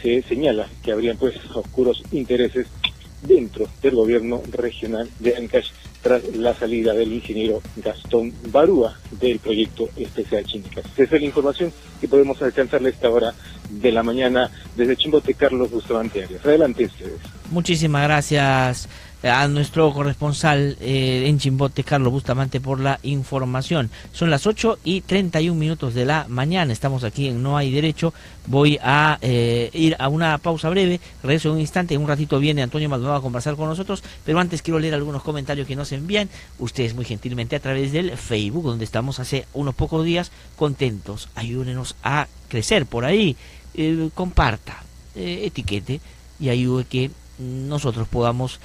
Se señala que habrían pues oscuros intereses dentro del gobierno regional de Ancash tras la salida del ingeniero Gastón Barúa del proyecto especial Chinecas. Esa es la información que podemos alcanzarle a esta hora de la mañana desde Chimbote. Carlos Bustamante Arias. Adelante ustedes. Muchísimas gracias a nuestro corresponsal en Chimbote, Carlos Bustamante, por la información. Son las 8:31 de la mañana. Estamos aquí en No Hay Derecho. Voy a ir a una pausa breve. Regreso en un instante. En un ratito viene Antonio Maldonado a conversar con nosotros. Pero antes quiero leer algunos comentarios que nos envían ustedes muy gentilmente a través del Facebook, donde estamos hace unos pocos días contentos. Ayúdenos a crecer por ahí. Comparta, etiquete y ayude que nosotros podamos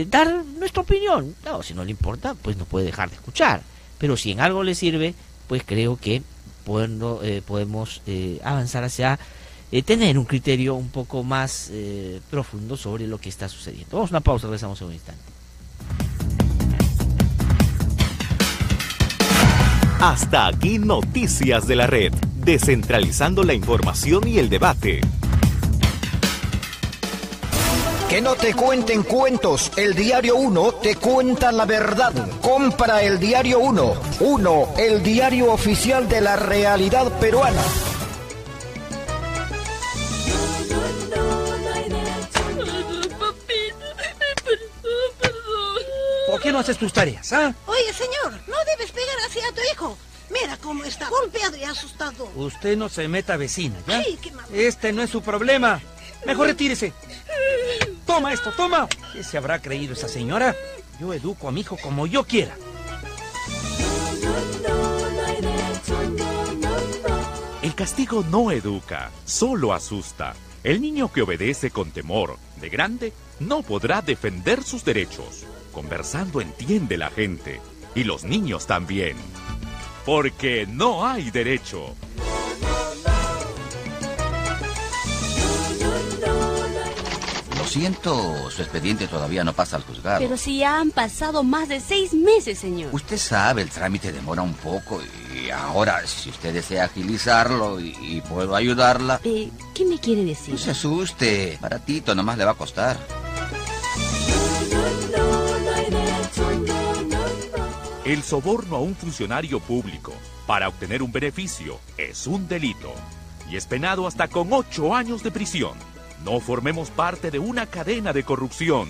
dar nuestra opinión. No, si no le importa, pues no puede dejar de escuchar, pero si en algo le sirve, pues creo que podemos avanzar hacia tener un criterio un poco más profundo sobre lo que está sucediendo. Vamos a una pausa, regresamos en un instante. Hasta aquí Noticias de la Red, descentralizando la información y el debate. Que no te cuenten cuentos, el Diario 1 te cuenta la verdad. Compra el Diario 1. 1, el diario oficial de la realidad peruana. ¿Por qué no haces tus tareas, ah? Oye, señor, no debes pegar así a tu hijo. Mira cómo está golpeado y asustado. Usted no se meta, vecina, ¿ya? Ay, qué malo. Este no es su problema. Mejor retírese. Toma esto, toma. ¿Qué se habrá creído esa señora? Yo educo a mi hijo como yo quiera. El castigo no educa, solo asusta. El niño que obedece con temor, de grande, no podrá defender sus derechos. Conversando entiende la gente, y los niños también. Porque no hay derecho. siento, su expediente todavía no pasa al juzgado. Pero si ya han pasado más de 6 meses, señor. Usted sabe, el trámite demora un poco y ahora, si usted desea agilizarlo y puedo ayudarla... ¿Qué me quiere decir? No se asuste, baratito, nomás le va a costar. El soborno a un funcionario público para obtener un beneficio es un delito y es penado hasta con 8 años de prisión. No formemos parte de una cadena de corrupción.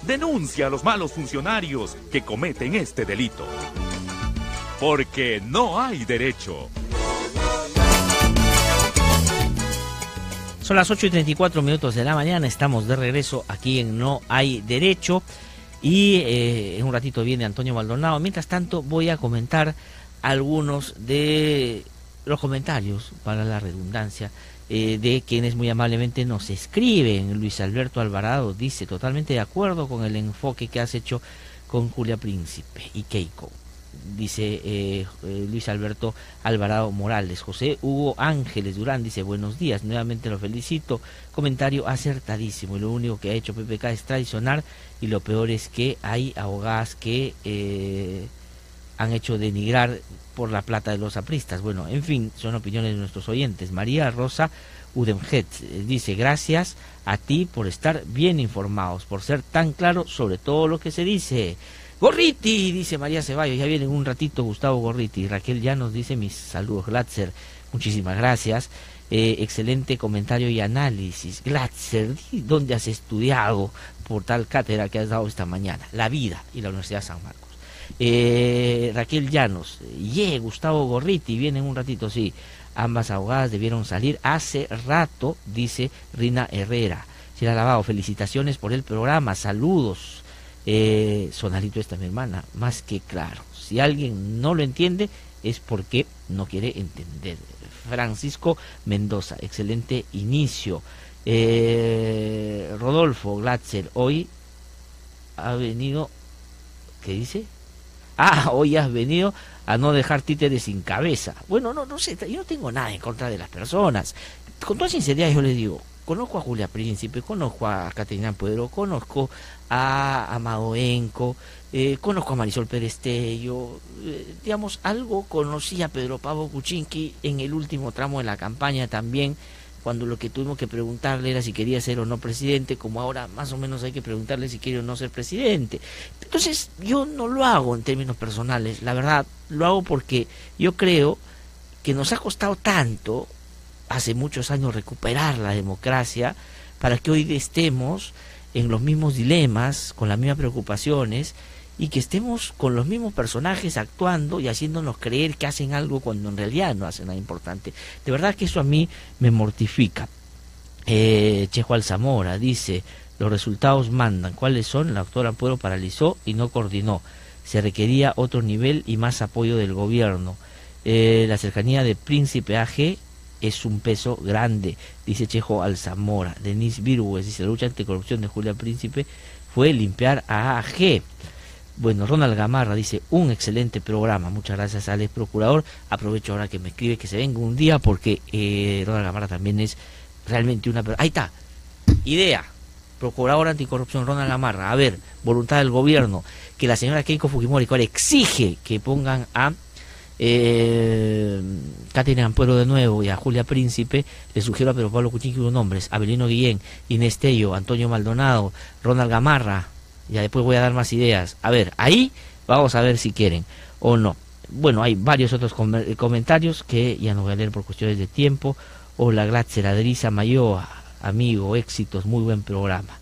Denuncia a los malos funcionarios que cometen este delito. Porque no hay derecho. Son las 8:34 de la mañana, estamos de regreso aquí en No Hay Derecho y en un ratito viene Antonio Maldonado. Mientras tanto voy a comentar algunos de los comentarios, para la redundancia, de quienes muy amablemente nos escriben. Luis Alberto Alvarado dice: totalmente de acuerdo con el enfoque que has hecho con Julia Príncipe y Keiko. Dice Luis Alberto Alvarado Morales. José Hugo Ángeles Durán dice: buenos días, nuevamente lo felicito, comentario acertadísimo, y lo único que ha hecho PPK es traicionar, y lo peor es que hay abogadas que han hecho denigrar por la plata de los apristas. Bueno, en fin, son opiniones de nuestros oyentes. María Rosa Udemjet dice: gracias a ti por estar bien informados, por ser tan claro sobre todo lo que se dice. Gorriti, dice María Ceballos, ya viene en un ratito Gustavo Gorriti. Raquel Llanos dice: mis saludos, Glatzer, muchísimas gracias. Excelente comentario y análisis. Glatzer, ¿dónde has estudiado por tal cátedra que has dado esta mañana? La Vida y la Universidad de San Marcos. Raquel Llanos, Gustavo Gorriti, viene en un ratito, sí. Ambas abogadas debieron salir hace rato, dice Rina Herrera. Sira Lavado, felicitaciones por el programa, saludos. Sonalito, esta mi hermana, más que claro. Si alguien no lo entiende es porque no quiere entender. Francisco Mendoza, excelente inicio. Rodolfo Glatzer, hoy ha venido, ¿qué dice? Hoy has venido a no dejar títeres sin cabeza. Bueno, no sé, yo no tengo nada en contra de las personas. Con toda sinceridad yo les digo, conozco a Julia Príncipe, conozco a Caterina Puero, conozco a Amado Enco, conozco a Marisol Perestello, digamos, algo conocí a Pedro Pablo Kuczynski en el último tramo de la campaña también, cuando lo que tuvimos que preguntarle era si quería ser o no presidente, como ahora más o menos hay que preguntarle si quiere o no ser presidente. Entonces yo no lo hago en términos personales, la verdad, lo hago porque yo creo que nos ha costado tanto hace muchos años recuperar la democracia para que hoy estemos en los mismos dilemas, con las mismas preocupaciones, y que estemos con los mismos personajes actuando y haciéndonos creer que hacen algo cuando en realidad no hacen nada importante. De verdad que eso a mí me mortifica. Chejo Alzamora dice: los resultados mandan. ¿Cuáles son? La doctora Puero paralizó y no coordinó. Se requería otro nivel y más apoyo del gobierno. La cercanía de Príncipe AG es un peso grande, dice Chejo Alzamora. Denise Virgües dice: la lucha anticorrupción de Julia Príncipe fue limpiar a AG. Bueno, Ronald Gamarra dice: un excelente programa, muchas gracias al ex procurador. Aprovecho ahora que me escribe que se venga un día, porque Ronald Gamarra también es realmente una... Ahí está, idea, procurador anticorrupción Ronald Gamarra. A ver, voluntad del gobierno, que la señora Keiko Fujimori, cual exige que pongan a Caterina Ampuero de nuevo y a Julia Príncipe. Le sugiero a Pedro Pablo Kuczynski unos nombres: Abelino Guillén, Inés Tello, Antonio Maldonado, Ronald Gamarra. Ya después voy a dar más ideas. A ver, ahí vamos a ver si quieren o no. Bueno, hay varios otros comentarios que ya no voy a leer por cuestiones de tiempo. Hola Glatzer, Adrisa Mayoa, amigo, éxitos, muy buen programa.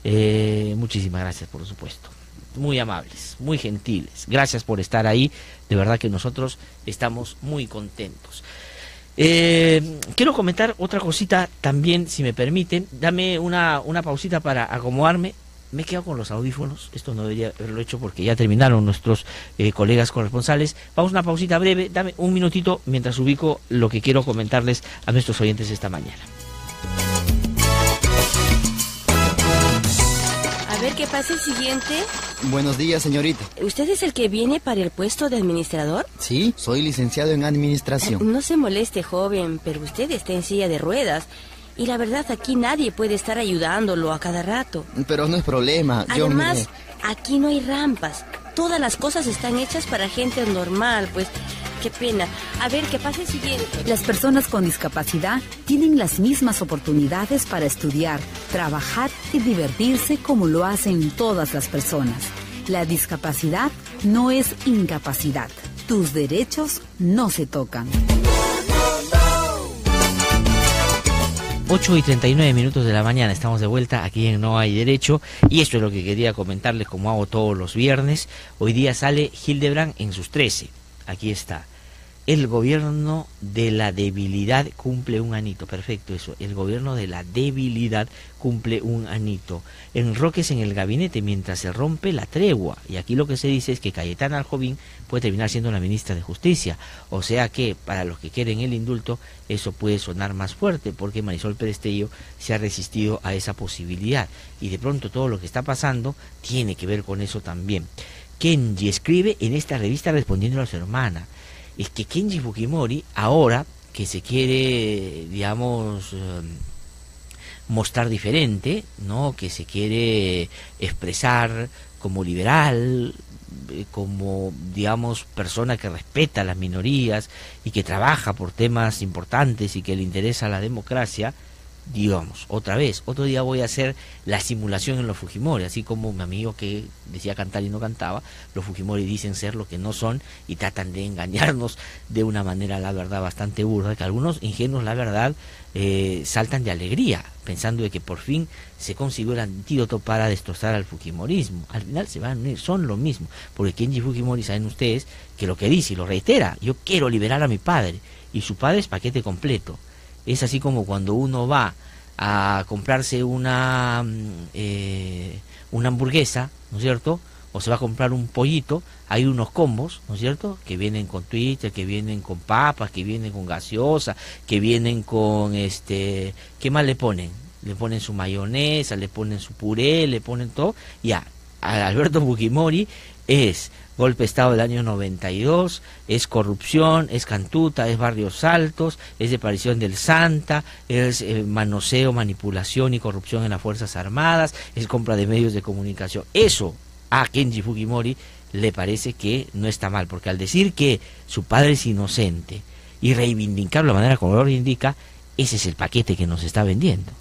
Muchísimas gracias, por supuesto. Muy amables, muy gentiles. Gracias por estar ahí. De verdad que nosotros estamos muy contentos. Quiero comentar otra cosita también, si me permiten. Dame una pausita para acomodarme. Me he quedado con los audífonos, esto no debería haberlo hecho porque ya terminaron nuestros colegas corresponsales. Vamos a una pausita breve, dame un minutito mientras ubico lo que quiero comentarles a nuestros oyentes esta mañana. A ver, ¿qué pasa el siguiente? Buenos días, señorita. ¿Usted es el que viene para el puesto de administrador? Sí, soy licenciado en administración. No se moleste, joven, pero usted está en silla de ruedas. Y la verdad, aquí nadie puede estar ayudándolo a cada rato. Pero no es problema. Además, aquí no hay rampas. Todas las cosas están hechas para gente normal, pues. Qué pena. A ver, que pase el siguiente. Las personas con discapacidad tienen las mismas oportunidades para estudiar, trabajar y divertirse como lo hacen todas las personas. La discapacidad no es incapacidad. Tus derechos no se tocan. 8:39 de la mañana, estamos de vuelta aquí en No Hay Derecho, y esto es lo que quería comentarles como hago todos los viernes. Hoy día sale Hildebrand en sus 13. Aquí está. El gobierno de la debilidad cumple un anito. Perfecto eso. El gobierno de la debilidad cumple un anito. Enroques en el gabinete mientras se rompe la tregua. Y aquí lo que se dice es que Cayetana Aljovín puede terminar siendo la ministra de Justicia. O sea que para los que quieren el indulto, eso puede sonar más fuerte, porque Marisol Perestello se ha resistido a esa posibilidad. Y de pronto todo lo que está pasando tiene que ver con eso también. Kenji escribe en esta revista respondiendo a su hermana. Es que Kenji Fujimori, ahora que se quiere, digamos, mostrar diferente, ¿no? Que se quiere expresar como liberal, como, digamos, persona que respeta a las minorías y que trabaja por temas importantes y que le interesa la democracia, digamos, otra vez, otro día voy a hacer la simulación en los Fujimori, así como mi amigo que decía cantar y no cantaba. Los Fujimori dicen ser lo que no son y tratan de engañarnos de una manera, la verdad, bastante burda, que algunos ingenuos, la verdad, saltan de alegría, pensando de que por fin se consiguió el antídoto para destrozar al Fujimorismo. Al final se van a unir, son lo mismo, porque Kenji Fujimori, saben ustedes, que lo que dice y lo reitera: yo quiero liberar a mi padre, y su padre es paquete completo. Es así como cuando uno va a comprarse una hamburguesa, ¿no es cierto? O se va a comprar un pollito, hay unos combos, ¿no es cierto? Que vienen con Twitter, que vienen con papas, que vienen con gaseosa, que vienen con ¿qué más le ponen? Le ponen su mayonesa, le ponen su puré, le ponen todo. Ya, Alberto Fujimori es golpe de Estado del año 92, es corrupción, es cantuta, es barrios altos, es desaparición del Santa, es manoseo, manipulación y corrupción en las Fuerzas Armadas, es compra de medios de comunicación. Eso a Kenji Fujimori le parece que no está mal, porque al decir que su padre es inocente y reivindicarlo de la manera como lo indica, ese es el paquete que nos está vendiendo,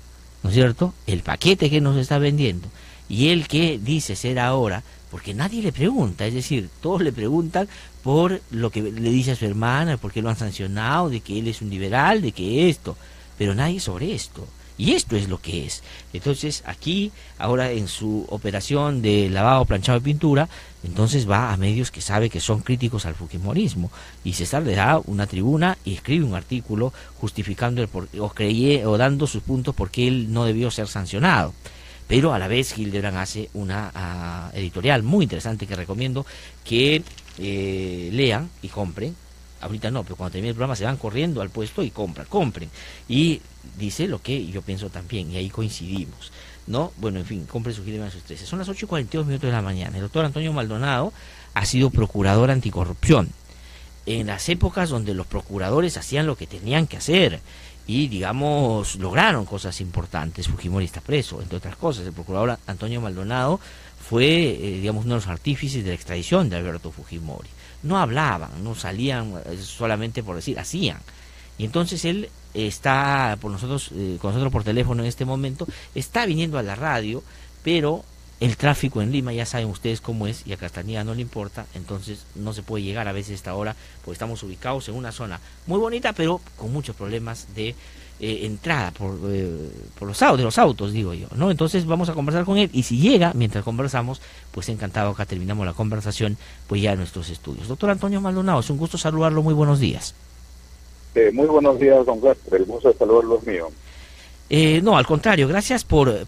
¿no es cierto? El paquete que nos está vendiendo. Y el que dice ser ahora, porque nadie le pregunta, es decir, todos le preguntan por lo que le dice a su hermana, por qué lo han sancionado, de que él es un liberal, de que esto, pero nadie sobre esto. Y esto es lo que es. Entonces aquí, ahora en su operación de lavado, planchado de pintura, entonces va a medios que sabe que son críticos al fujimorismo, y César le da una tribuna y escribe un artículo justificando o dando sus puntos por qué él no debió ser sancionado. Pero a la vez Hildebrand hace una editorial muy interesante que recomiendo que lean y compren. Ahorita no, pero cuando termine el programa se van corriendo al puesto y compren. Y dice lo que yo pienso también, y ahí coincidimos, ¿no? Bueno, en fin, compren su Hildebrand a sus 13. Son las 8:42 de la mañana. El doctor Antonio Maldonado ha sido procurador anticorrupción en las épocas donde los procuradores hacían lo que tenían que hacer y, digamos, lograron cosas importantes. Fujimori está preso, entre otras cosas. El procurador Antonio Maldonado fue, digamos, uno de los artífices de la extradición de Alberto Fujimori. No hablaban, no salían solamente por decir, hacían. Y entonces él está con nosotros por teléfono en este momento, está viniendo a la radio, pero el tráfico en Lima, ya saben ustedes cómo es, y a Castañeda no le importa, entonces no se puede llegar a veces a esta hora, porque estamos ubicados en una zona muy bonita, pero con muchos problemas de entrada por los autos, digo yo, ¿no? Entonces vamos a conversar con él, y si llega, mientras conversamos, pues encantado, acá terminamos la conversación, pues ya en nuestros estudios. Doctor Antonio Maldonado, es un gusto saludarlo, muy buenos días. Muy buenos días, don Gaspar, el gusto de saludarlo es mío. No, al contrario, gracias por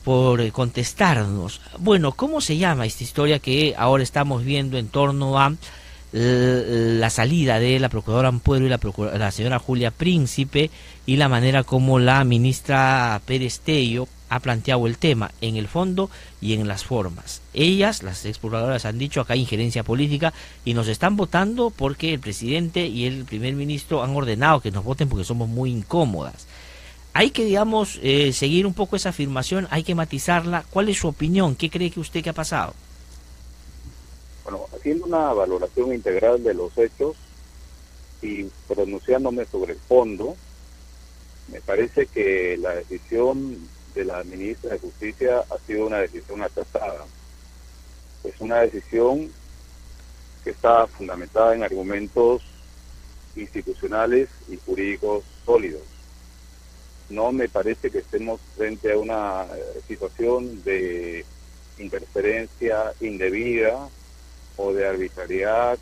contestarnos. Bueno, ¿cómo se llama esta historia que ahora estamos viendo en torno a la salida de la procuradora Ampuero y la señora Julia Príncipe, y la manera como la ministra Perestello ha planteado el tema en el fondo y en las formas? Ellas, las ex procuradoras, han dicho acá hay injerencia política y nos están votando porque el presidente y el primer ministro han ordenado que nos voten porque somos muy incómodas. hay que, digamos, seguir un poco esa afirmación, hay que matizarla. ¿Cuál es su opinión? ¿Qué cree que usted que ha pasado? Bueno, haciendo una valoración integral de los hechos y pronunciándome sobre el fondo, me parece que la decisión de la ministra de Justicia ha sido una decisión acertada. Es una decisión que está fundamentada en argumentos institucionales y jurídicos sólidos. No me parece que estemos frente a una situación de interferencia indebida o de arbitrariedad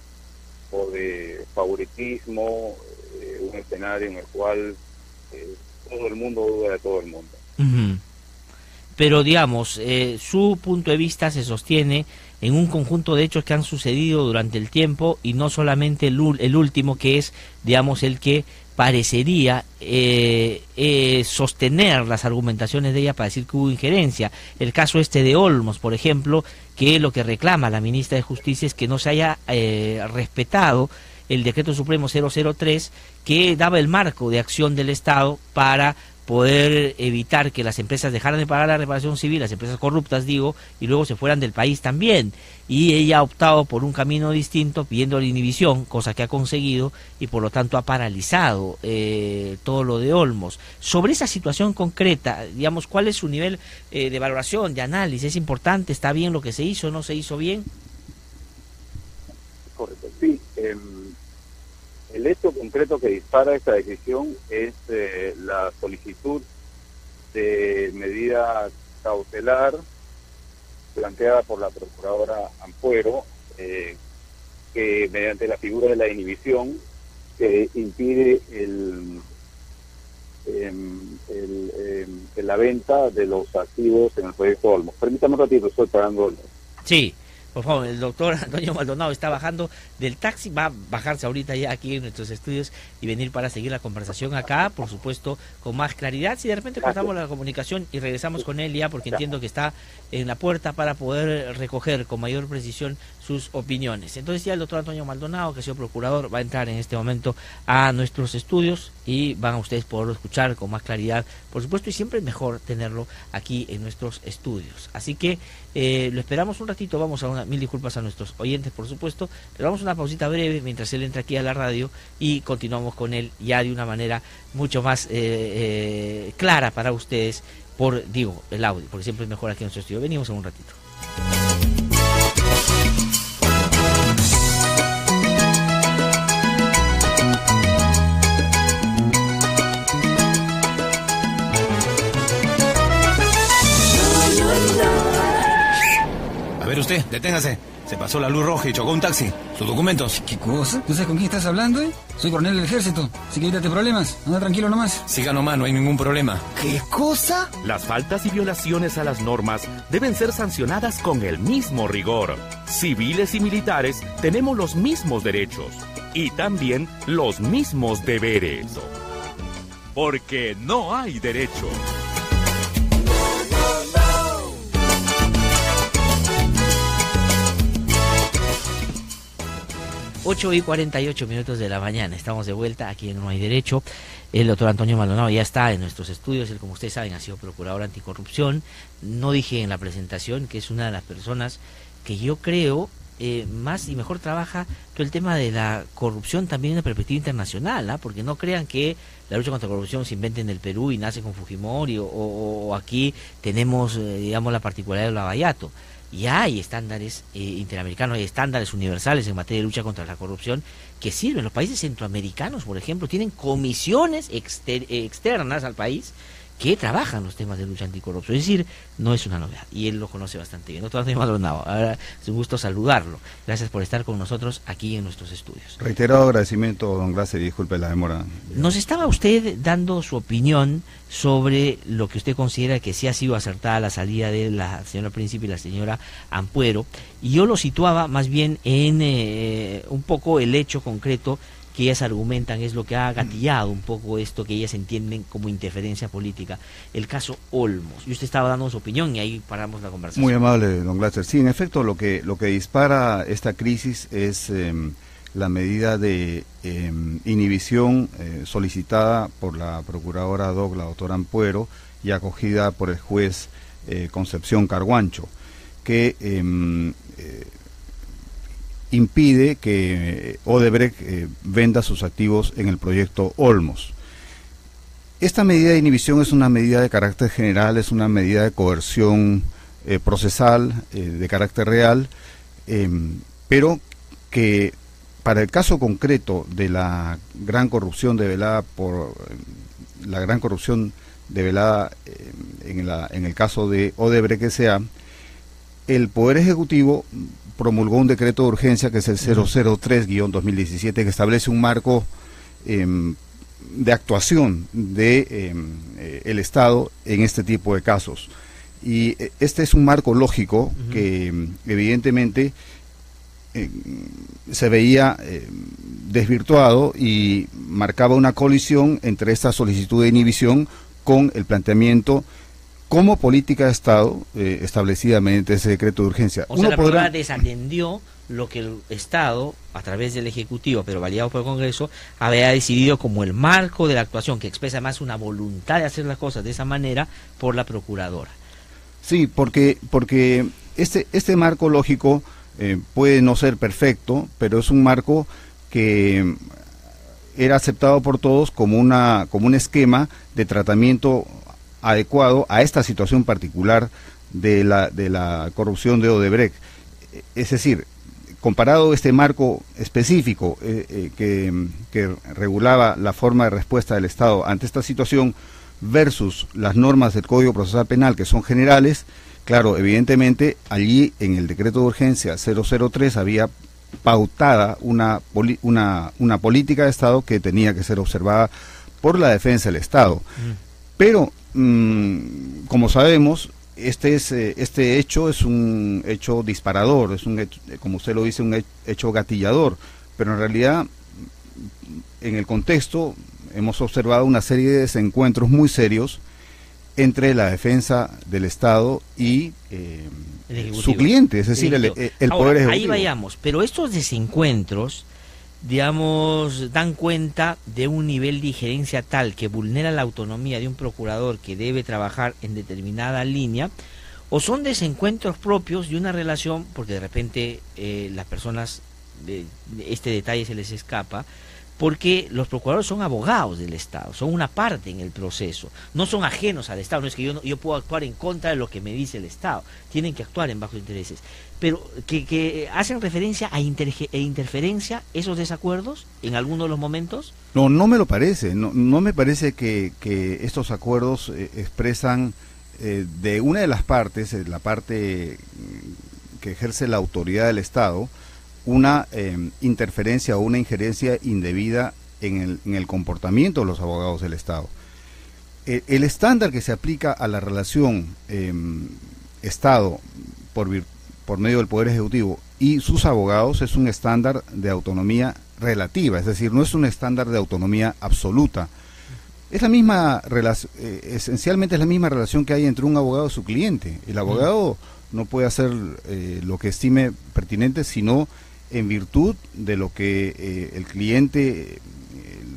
o de favoritismo, un escenario en el cual todo el mundo duda de todo el mundo. Pero digamos, su punto de vista se sostiene en un conjunto de hechos que han sucedido durante el tiempo y no solamente el último, que es, digamos, el que parecería sostener las argumentaciones de ella para decir que hubo injerencia. El caso de Olmos, por ejemplo, que lo que reclama la ministra de Justicia es que no se haya respetado el decreto supremo 003 que daba el marco de acción del Estado para poder evitar que las empresas dejaran de pagar la reparación civil, las empresas corruptas digo, y luego se fueran del país también. Y ella ha optado por un camino distinto, pidiendo la inhibición, cosa que ha conseguido, y por lo tanto ha paralizado todo lo de Olmos. Sobre esa situación concreta, digamos, ¿cuál es su nivel de valoración, de análisis? ¿Es importante? ¿Está bien lo que se hizo? ¿No se hizo bien? Correcto, sí. El hecho concreto que dispara esta decisión es la solicitud de medida cautelar planteada por la procuradora Ampuero, que mediante la figura de la inhibición impide la venta de los activos en el proyecto Olmos. Permítame un ratito, estoy pagando. Sí. Por favor, el doctor Antonio Maldonado está bajando del taxi, va a bajarse ahorita ya aquí en nuestros estudios y venir para seguir la conversación acá, por supuesto, con más claridad. Si de repente cortamos la comunicación y regresamos con él ya, porque entiendo que está en la puerta para poder recoger con mayor precisión sus opiniones. Entonces ya el doctor Antonio Maldonado, que ha sido procurador, va a entrar en este momento a nuestros estudios y van a ustedes poder escuchar con más claridad, por supuesto, y siempre es mejor tenerlo aquí en nuestros estudios. Así que lo esperamos un ratito, vamos a mil disculpas a nuestros oyentes, por supuesto, pero vamos a una pausita breve mientras él entra aquí a la radio y continuamos con él ya de una manera mucho más clara para ustedes por, digo, el audio, porque siempre es mejor aquí en nuestro estudio. Venimos en un ratito. A ver usted, deténgase. Se pasó la luz roja y chocó un taxi. ¿Sus documentos? ¿Qué cosa? ¿Tú sabes con quién estás hablando, Soy coronel del ejército, así que evítate problemas. Anda tranquilo nomás. Siga nomás, no hay ningún problema. ¿Qué cosa? Las faltas y violaciones a las normas deben ser sancionadas con el mismo rigor. Civiles y militares tenemos los mismos derechos y también los mismos deberes. Porque no hay derecho. 8:48 de la mañana, estamos de vuelta aquí en No Hay Derecho. El doctor Antonio Maldonado ya está en nuestros estudios, él, como ustedes saben, ha sido procurador anticorrupción. No dije en la presentación que es una de las personas que yo creo más y mejor trabaja todo el tema de la corrupción también en una perspectiva internacional, porque no crean que la lucha contra la corrupción se inventa en el Perú y nace con Fujimori o aquí tenemos, digamos, la particularidad de Lavallato. Ya hay estándares interamericanos, hay estándares universales en materia de lucha contra la corrupción que sirven. Los países centroamericanos, por ejemplo, tienen comisiones externas al país que trabajan los temas de lucha anticorrupción. Es decir, no es una novedad y él lo conoce bastante bien. Doctor Antonio Maldonado, ahora es un gusto saludarlo. Gracias por estar con nosotros aquí en nuestros estudios. Reiterado agradecimiento, don Glaser, y disculpe la demora. Nos estaba usted dando su opinión sobre lo que usted considera que sí ha sido acertada la salida de la señora Príncipe y la señora Ampuero, y yo lo situaba más bien en un poco el hecho concreto que ellas argumentan es lo que ha gatillado un poco esto que ellas entienden como interferencia política, el caso Olmos. Y usted estaba dando su opinión y ahí paramos la conversación. Muy amable, don Glaser. Sí, en efecto, lo que dispara esta crisis es la medida de inhibición solicitada por la procuradora ad hoc, la doctora Ampuero, y acogida por el juez Concepción Carguancho, que impide que Odebrecht venda sus activos en el proyecto Olmos. Esta medida de inhibición es una medida de carácter general, es una medida de coerción procesal, de carácter real, pero que para el caso concreto de la gran corrupción develada en el caso de Odebrecht S.A., el Poder Ejecutivo promulgó un decreto de urgencia que es el 003-2017, que establece un marco de actuación de el Estado en este tipo de casos. Y este es un marco lógico que evidentemente se veía desvirtuado y marcaba una colisión entre esta solicitud de inhibición con el planteamiento como política de Estado establecida mediante ese decreto de urgencia. O sea, la procuradora desatendió lo que el Estado, a través del Ejecutivo, pero validado por el Congreso, había decidido como el marco de la actuación, que expresa más una voluntad de hacer las cosas de esa manera por la procuradora. Sí, porque este marco lógico puede no ser perfecto, pero es un marco que era aceptado por todos como un esquema de tratamiento adecuado a esta situación particular de la corrupción de Odebrecht. Es decir, comparado este marco específico que regulaba la forma de respuesta del Estado ante esta situación versus las normas del Código Procesal Penal, que son generales, claro, evidentemente allí en el decreto de urgencia 003 había pautada una política de Estado que tenía que ser observada por la defensa del Estado. Pero, como sabemos, este hecho es un hecho disparador, es un hecho, como usted lo dice, un hecho gatillador, pero en realidad, en el contexto, hemos observado una serie de desencuentros muy entre la defensa del Estado y su cliente, es decir, el Poder Ejecutivo. Ahí vayamos, pero estos desencuentros, digamos, dan cuenta de un nivel de injerencia tal que vulnera la autonomía de un procurador que debe trabajar en determinada línea, o son desencuentros propios de una relación, porque de repente las personas, este detalle se les escapa, porque los procuradores son abogados del Estado, son una parte en el proceso, no son ajenos al Estado, no es que yo puedo actuar en contra de lo que me dice el Estado, tienen que actuar en bajos intereses, pero que hacen referencia a interferencia esos desacuerdos en algunos de los momentos. No me lo parece, no me parece que estos acuerdos expresan de una de las partes, la parte que ejerce la autoridad del Estado, una interferencia o una injerencia indebida en el comportamiento de los abogados del Estado. El estándar que se aplica a la relación Estado por medio del Poder Ejecutivo y sus abogados es un estándar de autonomía relativa, es decir, no es un estándar de autonomía absoluta. Es la misma esencialmente es la misma relación que hay entre un abogado y su cliente. El abogado no puede hacer lo que estime pertinente, sino en virtud de lo que el cliente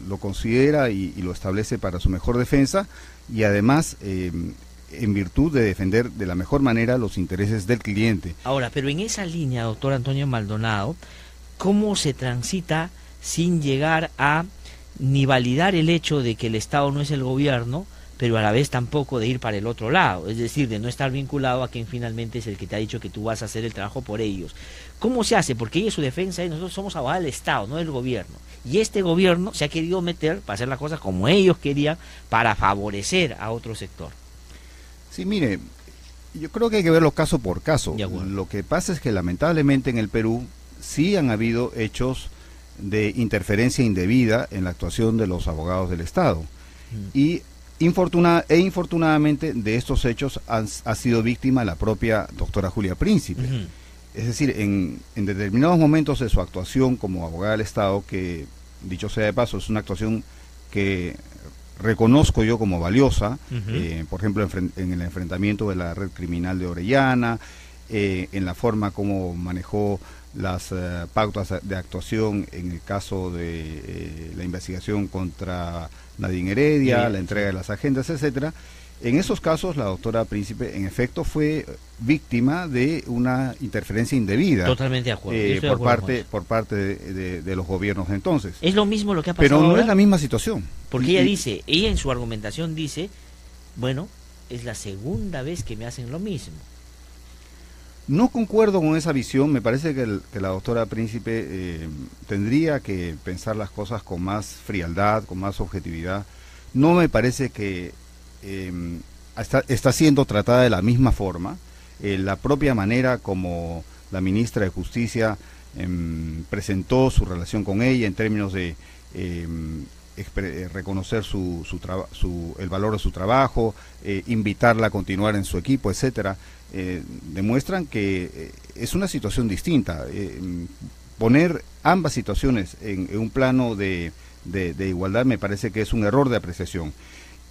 lo considera y lo establece para su mejor defensa, y además en virtud de defender de la mejor manera los intereses del cliente. Ahora, pero en esa línea, doctor Antonio Maldonado, ¿cómo se transita sin llegar a ni validar el hecho de que el Estado no es el gobierno, pero a la vez tampoco de ir para el otro lado, es decir, de no estar vinculado a quien finalmente es el que te ha dicho que tú vas a hacer el trabajo por ellos? ¿Cómo se hace? Porque ellos, su defensa es: nosotros somos abogados del Estado, no del gobierno, y este gobierno se ha querido meter para hacer las cosas como ellos querían, para favorecer a otro sector. Sí, mire, yo creo que hay que verlo caso por caso. Lo que pasa es que lamentablemente en el Perú sí han habido hechos de interferencia indebida en la actuación de los abogados del Estado, y infortunadamente de estos hechos ha sido víctima la propia doctora Julia Príncipe. Es decir, en determinados momentos de su actuación como abogada del Estado, que dicho sea de paso es una actuación que reconozco yo como valiosa, por ejemplo en el enfrentamiento de la red criminal de Orellana, en la forma como manejó las pautas de actuación en el caso de la investigación contra Nadine Heredia, la entrega de las agendas, etcétera. En esos casos, la doctora Príncipe, en efecto, fue víctima de una interferencia indebida. Totalmente de acuerdo. Por parte de los gobiernos entonces. Es lo mismo lo que ha pasado Pero no ahora, es la misma situación. porque ella en su argumentación dice, bueno, es la segunda vez que me hacen lo mismo. No concuerdo con esa visión. Me parece que la doctora Príncipe tendría que pensar las cosas con más frialdad, con más objetividad. No me parece que está siendo tratada de la misma forma. La propia manera como la ministra de Justicia presentó su relación con ella en términos de reconocer el valor de su trabajo, invitarla a continuar en su equipo, etcétera, demuestran que es una situación distinta. Poner ambas situaciones en un plano de igualdad me parece que es un error de apreciación.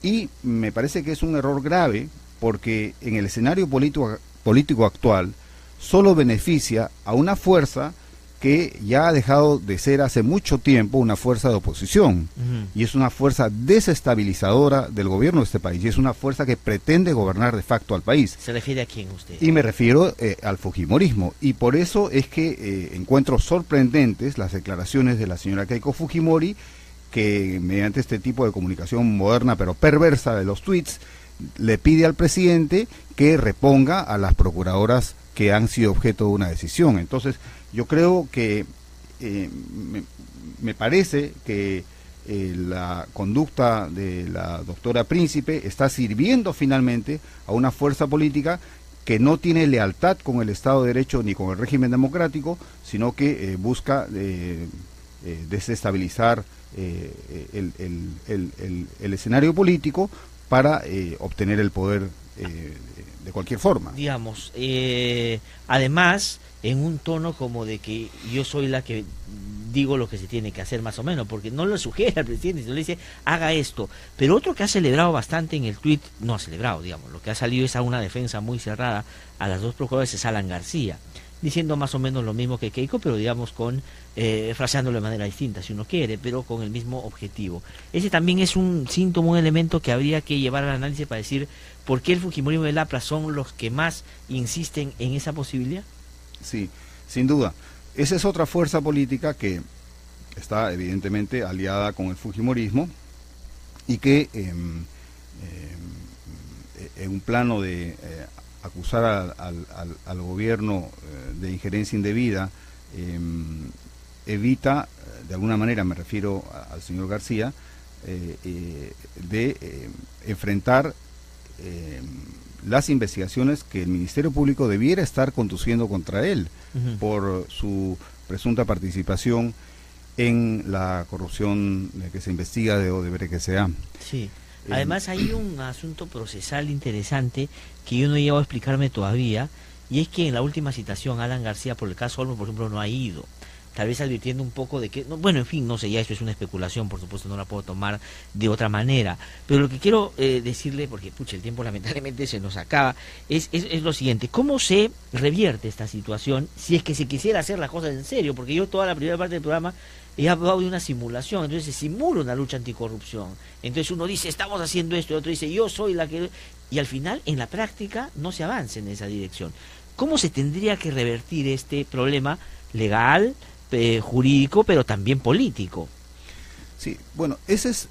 Y me parece que es un error grave porque en el escenario político actual solo beneficia a una fuerza que ya ha dejado de ser hace mucho tiempo una fuerza de oposición. Y es una fuerza desestabilizadora del gobierno de este país, y es una fuerza que pretende gobernar de facto al país. ¿Se refiere a quién usted? Y me refiero al fujimorismo, y por eso es que encuentro sorprendentes las declaraciones de la señora Keiko Fujimori, que mediante este tipo de comunicación moderna pero perversa de los tweets, le pide al presidente que reponga a las procuradoras que han sido objeto de una decisión. Entonces, yo creo que me parece que la conducta de la doctora Príncipe está sirviendo finalmente a una fuerza política que no tiene lealtad con el Estado de Derecho ni con el régimen democrático, sino que busca desestabilizar el escenario político para obtener el poder de cualquier forma. Digamos, además, en un tono como de que yo soy la que digo lo que se tiene que hacer más o menos, porque no lo sugiere al presidente, sino le dice, haga esto. Pero otro que ha celebrado bastante en el tuit, no ha celebrado, digamos, lo que ha salido es a una defensa muy cerrada a las dos procuradoras, es Alan García, diciendo más o menos lo mismo que Keiko, pero digamos fraseándolo de manera distinta, si uno quiere, pero con el mismo objetivo. Ese también es un síntoma, un elemento que habría que llevar al análisis para decir por qué el fujimorismo y el APRA son los que más insisten en esa posibilidad. Sí, sin duda. Esa es otra fuerza política que está evidentemente aliada con el fujimorismo y que en un plano de acusar al gobierno de injerencia indebida, evita, de alguna manera me refiero al señor García, de enfrentar las investigaciones que el Ministerio Público debiera estar conduciendo contra él por su presunta participación en la corrupción que se investiga de Odebrecht S.A. Sí. Además hay un asunto procesal interesante que yo no he llegado a explicarme todavía, y es que en la última citación Alan García por el caso Olmos, por ejemplo, no ha ido, tal vez advirtiendo un poco de que, bueno, en fin, no sé, ya esto es una especulación, por supuesto no la puedo tomar de otra manera, pero lo que quiero decirle, porque pucha, el tiempo lamentablemente se nos acaba, es lo siguiente: ¿cómo se revierte esta situación si es que se quisiera hacer las cosas en serio? Porque yo toda la primera parte del programa he hablado de una simulación, entonces se simula una lucha anticorrupción, entonces uno dice estamos haciendo esto, y otro dice yo soy la que, y al final en la práctica no se avanza en esa dirección. ¿Cómo se tendría que revertir este problema legal, jurídico, pero también político? Sí, bueno, ese es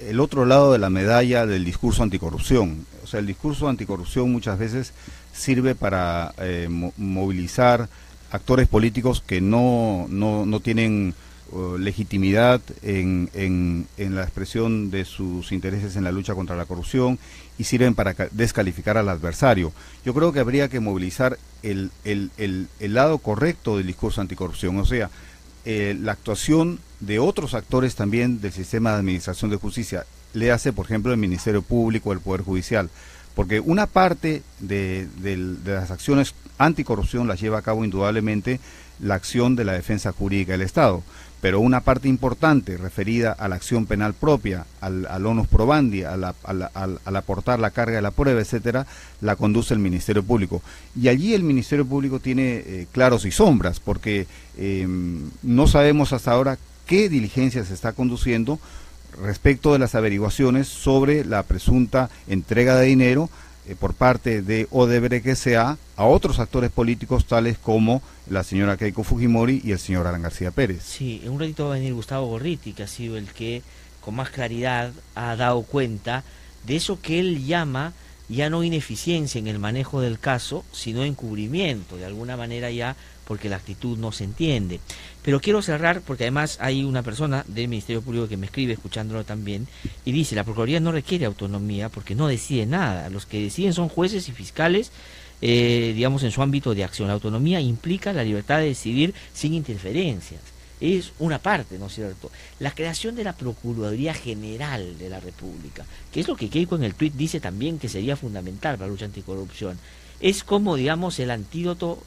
el otro lado de la medalla del discurso anticorrupción. O sea, el discurso anticorrupción muchas veces sirve para movilizar actores políticos que no tienen legitimidad en la expresión de sus intereses en la lucha contra la corrupción, y sirven para descalificar al adversario. Yo creo que habría que movilizar el lado correcto del discurso anticorrupción, o sea, la actuación de otros actores también del sistema de administración de justicia, le hace, por ejemplo, el Ministerio Público, el Poder Judicial, porque una parte de las acciones anticorrupción las lleva a cabo indudablemente la acción de la defensa jurídica del Estado, pero una parte importante referida a la acción penal propia, al onus probandi, al aportar la carga de la prueba, etcétera, la conduce el Ministerio Público. Y allí el Ministerio Público tiene claros y sombras, porque no sabemos hasta ahora qué diligencia se está conduciendo respecto de las averiguaciones sobre la presunta entrega de dinero por parte de Odebrecht S.A. a otros actores políticos tales como la señora Keiko Fujimori y el señor Alan García Pérez. Sí, en un ratito va a venir Gustavo Gorriti, que ha sido el que con más claridad ha dado cuenta de eso que él llama ya no ineficiencia en el manejo del caso, sino encubrimiento, de alguna manera ya, porque la actitud no se entiende. Pero quiero cerrar, porque además hay una persona del Ministerio Público que me escribe, escuchándolo también, y dice, la Procuraduría no requiere autonomía porque no decide nada, los que deciden son jueces y fiscales, digamos, en su ámbito de acción. La autonomía implica la libertad de decidir sin interferencias. Es una parte, ¿no es cierto? La creación de la Procuraduría General de la República, que es lo que Keiko en el tuit dice también que sería fundamental para la lucha anticorrupción. Es como, digamos, el antídoto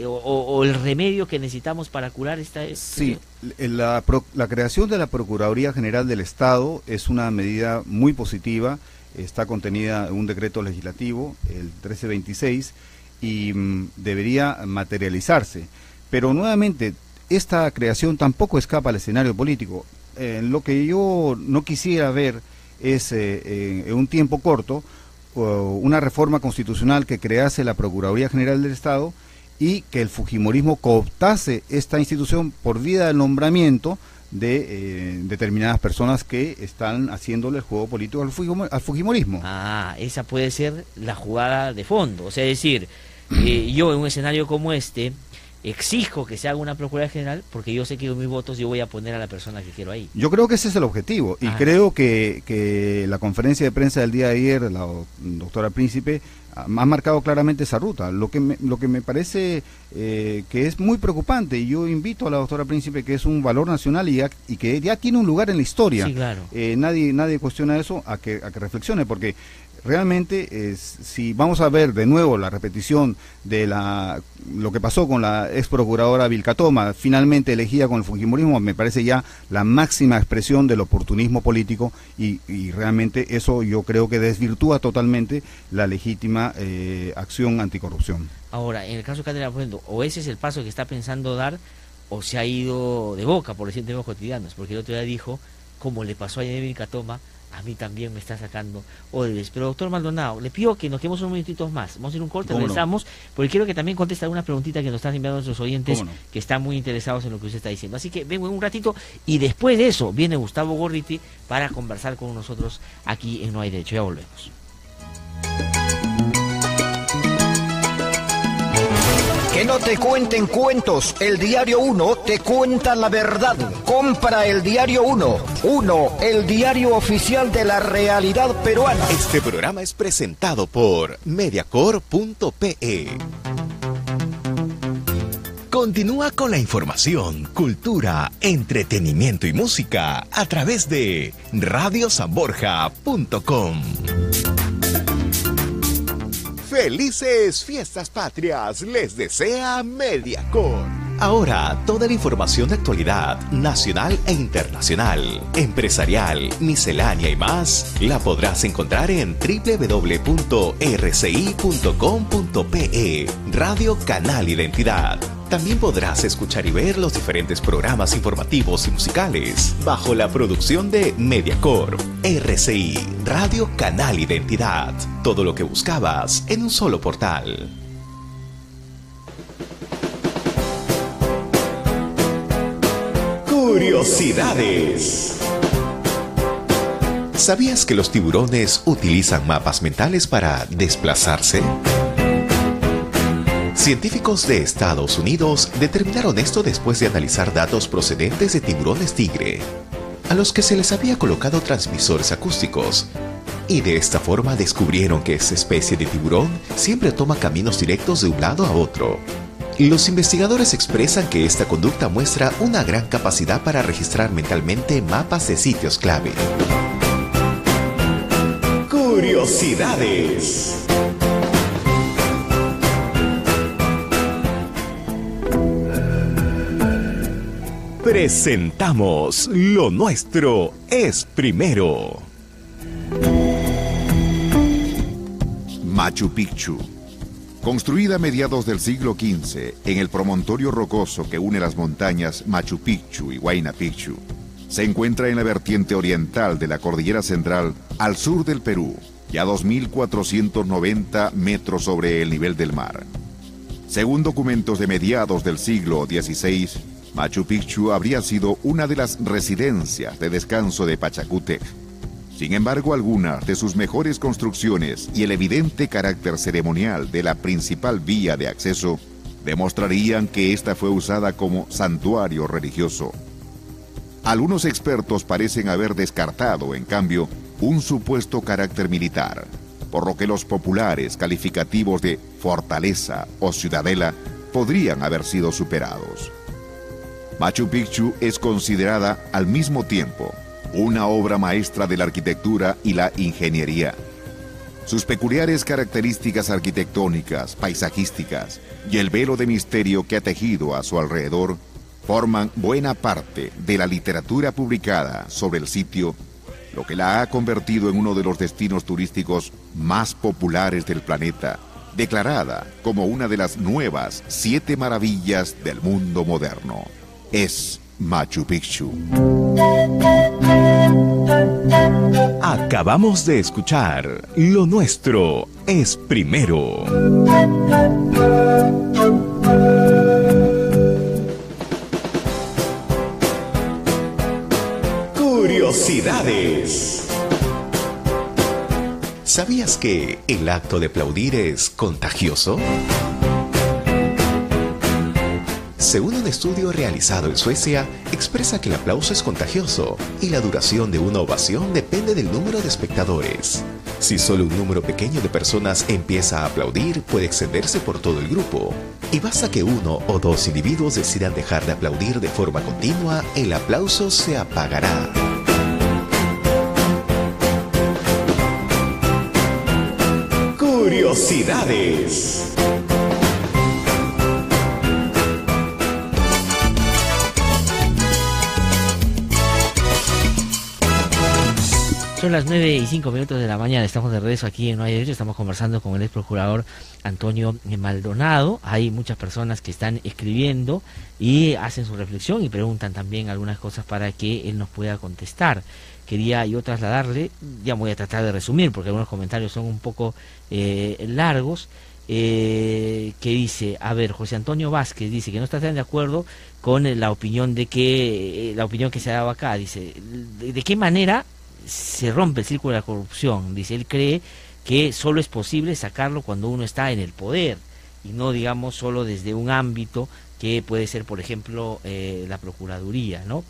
o el remedio que necesitamos para curar esta... Sí, la creación de la Procuraduría General del Estado es una medida muy positiva, está contenida en un decreto legislativo, el 1326, y debería materializarse. Pero nuevamente, esta creación tampoco escapa al escenario político. Lo que yo no quisiera ver es, en un tiempo corto, una reforma constitucional que crease la Procuraduría General del Estado y que el fujimorismo cooptase esta institución por vía del nombramiento de determinadas personas que están haciéndole el juego político al fujimorismo. Ah, esa puede ser la jugada de fondo. O sea, es decir, yo en un escenario como este exijo que se haga una Procuraduría General porque yo sé que con mis votos yo voy a poner a la persona que quiero ahí. Yo creo que ese es el objetivo y creo que la conferencia de prensa del día de ayer, la doctora Príncipe, ha marcado claramente esa ruta. Lo que me parece que es muy preocupante, y yo invito a la doctora Príncipe, que es un valor nacional y que ya tiene un lugar en la historia. Sí, claro. Nadie cuestiona eso, a que reflexione, porque realmente si vamos a ver de nuevo la repetición de lo que pasó con la ex procuradora Vilcatoma, finalmente elegida con el fujimorismo, me parece ya la máxima expresión del oportunismo político y realmente eso yo creo que desvirtúa totalmente la legítima acción anticorrupción. Ahora, en el caso de Cátedra, por ejemplo, o ese es el paso que está pensando dar, o se ha ido de boca, por decir en términos cotidianos, porque el otro día dijo, como le pasó a Vilcatoma, a mí también me está sacando Odebrecht. Pero doctor Maldonado, le pido que nos quedemos unos minutitos más. Vamos a ir un corte, regresamos, porque quiero que también conteste algunas preguntitas que nos están enviando nuestros oyentes que están muy interesados en lo que usted está diciendo. Así que vengo en un ratito y después de eso viene Gustavo Gorriti para conversar con nosotros aquí en No Hay Derecho. Ya volvemos. Que no te cuenten cuentos, el Diario 1 te cuenta la verdad. Compra el Diario 1. 1, el diario oficial de la realidad peruana. Este programa es presentado por Mediacorp.pe. Continúa con la información, cultura, entretenimiento y música a través de radiosanborja.com. ¡Felices Fiestas Patrias! Les desea Mediacorp. Ahora, toda la información de actualidad, nacional e internacional, empresarial, miscelánea y más, la podrás encontrar en www.rci.com.pe, Radio Canal Identidad. También podrás escuchar y ver los diferentes programas informativos y musicales bajo la producción de Mediacorp, RCI, Radio Canal Identidad. Todo lo que buscabas en un solo portal. Curiosidades. ¿Sabías que los tiburones utilizan mapas mentales para desplazarse? Científicos de Estados Unidos determinaron esto después de analizar datos procedentes de tiburones tigre, a los que se les había colocado transmisores acústicos, y de esta forma descubrieron que esta especie de tiburón siempre toma caminos directos de un lado a otro. Los investigadores expresan que esta conducta muestra una gran capacidad para registrar mentalmente mapas de sitios clave. Curiosidades. Presentamos Lo Nuestro es Primero. Machu Picchu. Construida a mediados del siglo XV en el promontorio rocoso que une las montañas Machu Picchu y Huayna Picchu, se encuentra en la vertiente oriental de la Cordillera Central, al sur del Perú, y a 2.490 metros sobre el nivel del mar. Según documentos de mediados del siglo XVI, Machu Picchu habría sido una de las residencias de descanso de Pachacútec. Sin embargo, algunas de sus mejores construcciones y el evidente carácter ceremonial de la principal vía de acceso demostrarían que ésta fue usada como santuario religioso. Algunos expertos parecen haber descartado, en cambio, un supuesto carácter militar, por lo que los populares calificativos de fortaleza o ciudadela podrían haber sido superados. Machu Picchu es considerada al mismo tiempo una obra maestra de la arquitectura y la ingeniería. Sus peculiares características arquitectónicas, paisajísticas y el velo de misterio que ha tejido a su alrededor forman buena parte de la literatura publicada sobre el sitio, lo que la ha convertido en uno de los destinos turísticos más populares del planeta, declarada como una de las nuevas 7 maravillas del mundo moderno. Es Machu Picchu. Acabamos de escuchar Lo Nuestro es Primero. Curiosidades. ¿Sabías que el acto de aplaudir es contagioso? Según un estudio realizado en Suecia, expresa que el aplauso es contagioso y la duración de una ovación depende del número de espectadores. Si solo un número pequeño de personas empieza a aplaudir, puede extenderse por todo el grupo. Y basta que 1 o 2 individuos decidan dejar de aplaudir de forma continua, el aplauso se apagará. Curiosidades. Son las 9:05 de la mañana, estamos de regreso aquí en No hay Derecho, estamos conversando con el ex procurador Antonio Maldonado. Hay muchas personas que están escribiendo y hacen su reflexión y preguntan también algunas cosas para que él nos pueda contestar. Quería yo trasladarle, ya voy a tratar de resumir porque algunos comentarios son un poco largos, que dice, a ver, José Antonio Vázquez dice que no está tan de acuerdo con la opinión de que, la opinión que se ha dado acá, dice, ¿de qué manera se rompe el círculo de la corrupción? Dice, él cree que solo es posible sacarlo cuando uno está en el poder y no, digamos, solo desde un ámbito que puede ser, por ejemplo, la Procuraduría, ¿no?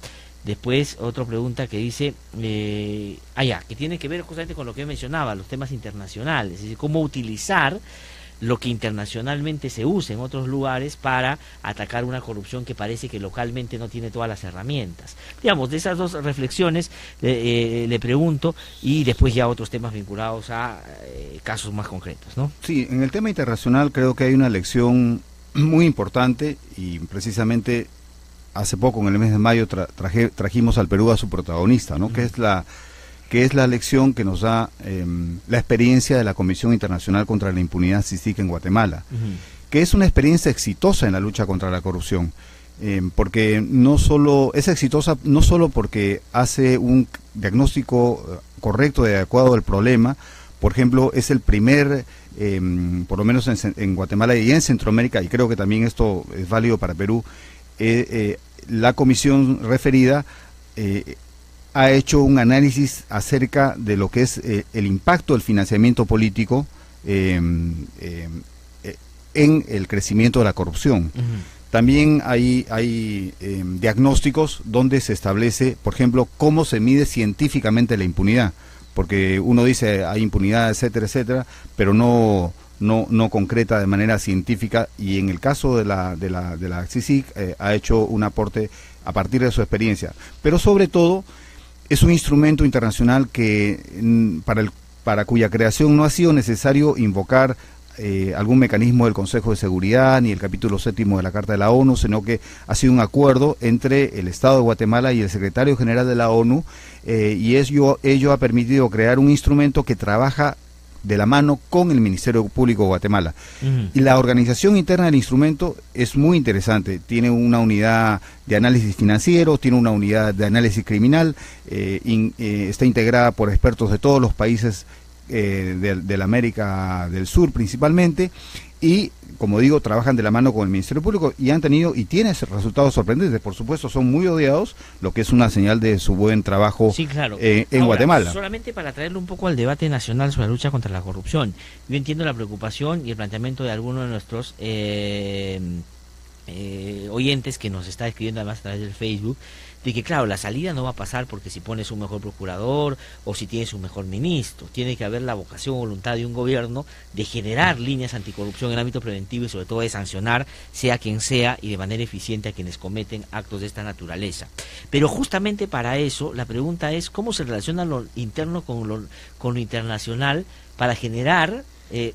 Después, otra pregunta que dice, que tiene que ver justamente con lo que yo mencionaba, los temas internacionales, es decir, cómo utilizar lo que internacionalmente se usa en otros lugares para atacar una corrupción que parece que localmente no tiene todas las herramientas. Digamos, de esas dos reflexiones le pregunto, y después ya otros temas vinculados a casos más concretos, ¿no? Sí, en el tema internacional creo que hay una lección muy importante y precisamente hace poco, en el mes de mayo, trajimos al Perú a su protagonista, ¿no? Que es la lección que nos da la experiencia de la Comisión Internacional contra la Impunidad CICIG en Guatemala, que es una experiencia exitosa en la lucha contra la corrupción, porque es exitosa no solo porque hace un diagnóstico correcto y adecuado del problema. Por ejemplo, es el primer, por lo menos en Guatemala y en Centroamérica, y creo que también esto es válido para Perú, la comisión referida ha hecho un análisis acerca de lo que es el impacto del financiamiento político en el crecimiento de la corrupción. También hay diagnósticos donde se establece, por ejemplo, cómo se mide científicamente la impunidad, porque uno dice hay impunidad, etcétera, etcétera, pero no concreta de manera científica, y en el caso de la CICIG ha hecho un aporte a partir de su experiencia, pero sobre todo es un instrumento internacional que para para cuya creación no ha sido necesario invocar algún mecanismo del Consejo de Seguridad ni el capítulo 7º de la Carta de la ONU, sino que ha sido un acuerdo entre el Estado de Guatemala y el Secretario General de la ONU, y ello ha permitido crear un instrumento que trabaja de la mano con el Ministerio Público de Guatemala. Y la organización interna del instrumento es muy interesante. Tiene una unidad de análisis financiero, tiene una unidad de análisis criminal, está integrada por expertos de todos los países de la América del Sur principalmente, y como digo, trabajan de la mano con el Ministerio Público y han tenido y tienen resultados sorprendentes. Por supuesto, son muy odiados, lo que es una señal de su buen trabajo en Guatemala. Solamente para traerlo un poco al debate nacional sobre la lucha contra la corrupción, yo entiendo la preocupación y el planteamiento de algunos de nuestros oyentes que nos está escribiendo además a través del Facebook, de que claro, la salida no va a pasar porque si pones un mejor procurador o si tienes un mejor ministro, tiene que haber la vocación o voluntad de un gobierno de generar líneas anticorrupción en el ámbito preventivo y sobre todo de sancionar sea quien sea y de manera eficiente a quienes cometen actos de esta naturaleza. Pero justamente para eso la pregunta es cómo se relaciona lo interno con lo internacional para generar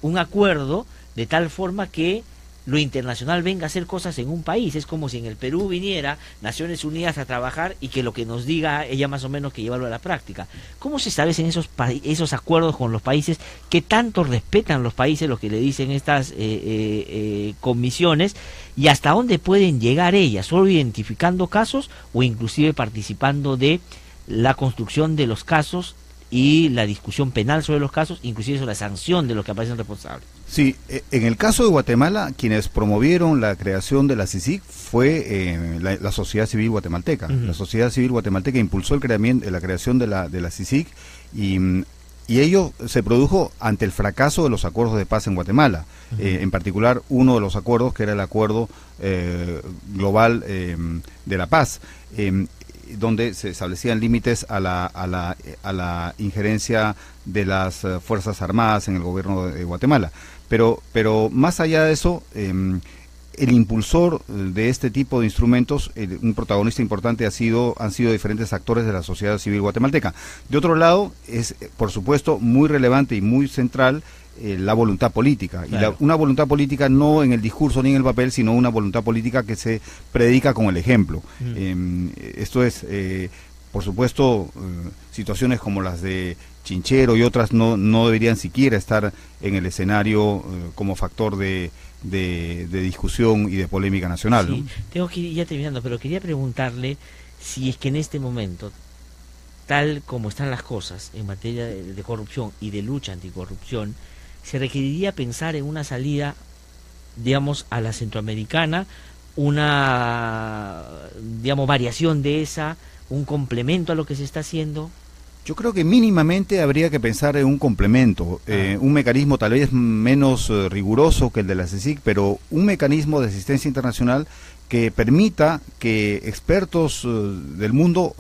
un acuerdo de tal forma que lo internacional venga a hacer cosas en un país. Es como si en el Perú viniera Naciones Unidas a trabajar y que lo que nos diga ella más o menos que llevarlo a la práctica. ¿Cómo se establecen esos acuerdos con los países? ¿Qué tanto respetan los países lo que le dicen estas comisiones? ¿Y hasta dónde pueden llegar ellas? ¿Solo identificando casos o inclusive participando de la construcción de los casos y la discusión penal sobre los casos, inclusive sobre la sanción de los que aparecen responsables? Sí, en el caso de Guatemala, quienes promovieron la creación de la CICIG fue la sociedad civil guatemalteca. La sociedad civil guatemalteca impulsó la creación de la CICIG y ello se produjo ante el fracaso de los acuerdos de paz en Guatemala. En particular, uno de los acuerdos, que era el acuerdo global de la paz, donde se establecían límites a la injerencia de las Fuerzas Armadas en el gobierno de Guatemala. Pero más allá de eso, el impulsor de este tipo de instrumentos, un protagonista importante han sido diferentes actores de la sociedad civil guatemalteca. De otro lado, es por supuesto muy relevante y muy central la voluntad política. Claro. Y una voluntad política no en el discurso ni en el papel, sino una voluntad política que se predica con el ejemplo. Esto es, por supuesto, situaciones como las de Chinchero y otras no deberían siquiera estar en el escenario como factor de discusión y de polémica nacional. Sí, ¿no? Tengo que ir ya terminando, pero quería preguntarle si es que en este momento, tal como están las cosas en materia de corrupción y de lucha anticorrupción, se requeriría pensar en una salida, digamos, a la centroamericana, una, digamos, variación de esa, un complemento a lo que se está haciendo. Yo creo que mínimamente habría que pensar en un complemento, un mecanismo tal vez menos riguroso que el de la CICIG, pero un mecanismo de asistencia internacional que permita que expertos del mundo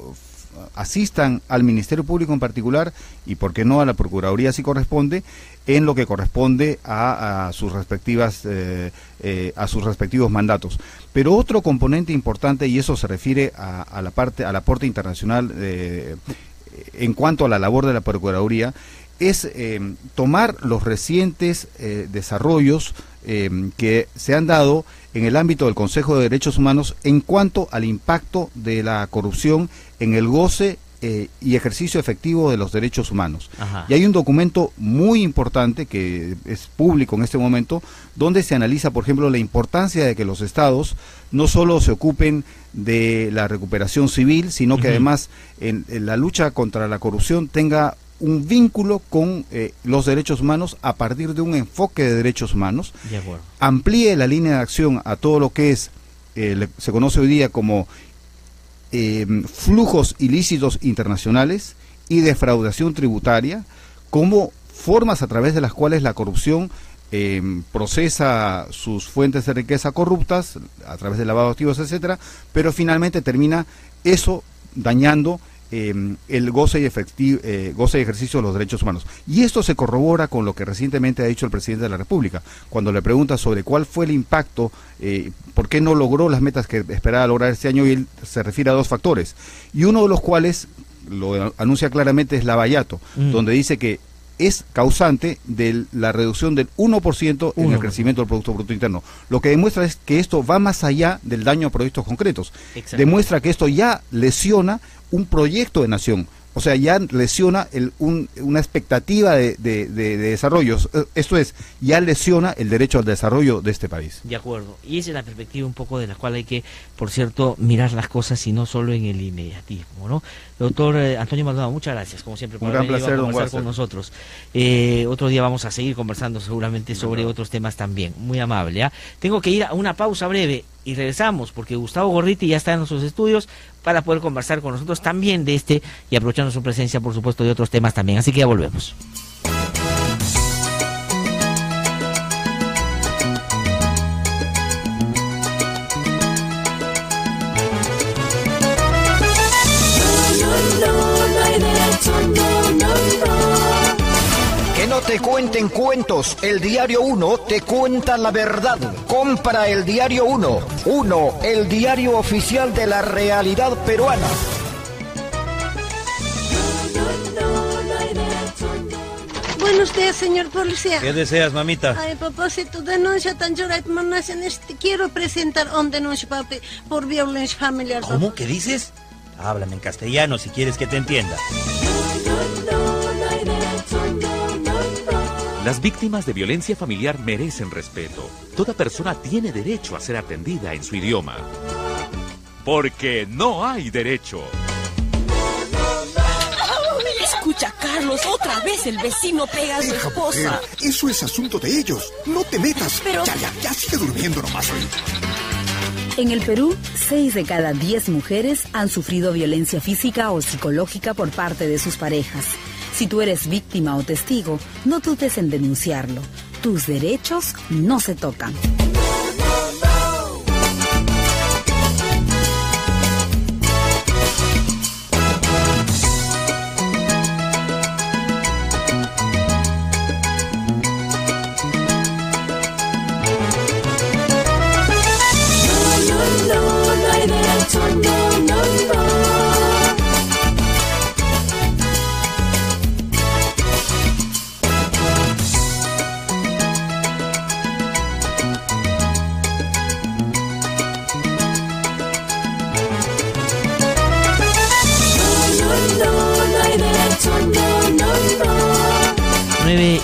asistan al Ministerio Público en particular y por qué no a la Procuraduría si corresponde, en lo que corresponde a sus respectivos mandatos. Pero otro componente importante, y eso se refiere al aporte internacional en cuanto a la labor de la Procuraduría, es tomar los recientes desarrollos que se han dado en el ámbito del Consejo de Derechos Humanos en cuanto al impacto de la corrupción en el goce y ejercicio efectivo de los derechos humanos. Ajá. Y hay un documento muy importante que es público en este momento, donde se analiza, por ejemplo, la importancia de que los estados no solo se ocupen de la recuperación civil, sino que además en la lucha contra la corrupción tenga un vínculo con los derechos humanos a partir de un enfoque de derechos humanos, amplíe la línea de acción a todo lo que es, se conoce hoy día como flujos ilícitos internacionales y defraudación tributaria, como formas a través de las cuales la corrupción procesa sus fuentes de riqueza corruptas a través del lavado de activos, etcétera, pero finalmente termina eso dañando el goce y ejercicio de los derechos humanos. Y esto se corrobora con lo que recientemente ha dicho el presidente de la República, cuando le pregunta sobre cuál fue el impacto, por qué no logró las metas que esperaba lograr este año, y él se refiere a dos factores, y uno de los cuales, lo anuncia claramente, es Lavallato, donde dice que es causante de la reducción del 1% en el crecimiento del Producto Bruto Interno. Lo que demuestra es que esto va más allá del daño a proyectos concretos. Demuestra que esto ya lesiona un proyecto de nación. O sea, ya lesiona una expectativa de desarrollo. Esto es, ya lesiona el derecho al desarrollo de este país. De acuerdo. Y esa es la perspectiva un poco de la cual hay que, por cierto, mirar las cosas y no solo en el inmediatismo, ¿no? Doctor Antonio Maldonado, muchas gracias, como siempre, por un gran haber placer, venido a conversar con nosotros. Otro día vamos a seguir conversando seguramente sobre otros temas también. Muy amable, ¿eh? Tengo que ir a una pausa breve y regresamos porque Gustavo Gorriti ya está en nuestros estudios para poder conversar con nosotros también de este y aprovechando su presencia, por supuesto, de otros temas también. Así que ya volvemos. Que no te cuenten cuentos, el Diario 1 te cuenta la verdad. Compra el Diario 1. 1, el diario oficial de la realidad peruana. Buenos días, señor policía. ¿Qué deseas, mamita? Ay, papacito, denuncia tan llorada, quiero presentar una denuncia, papi, por violencia familiar. ¿Cómo? Papi. ¿Qué dices? Háblame en castellano si quieres que te entienda. Las víctimas de violencia familiar merecen respeto. Toda persona tiene derecho a ser atendida en su idioma. Porque no hay derecho. Escucha, Carlos, otra vez el vecino pega a su esposa. Eso es asunto de ellos. No te metas. Pero... Ya sigue durmiendo nomás hoy. En el Perú, 6 de cada 10 mujeres han sufrido violencia física o psicológica por parte de sus parejas. Si tú eres víctima o testigo, no dudes en denunciarlo. Tus derechos no se tocan.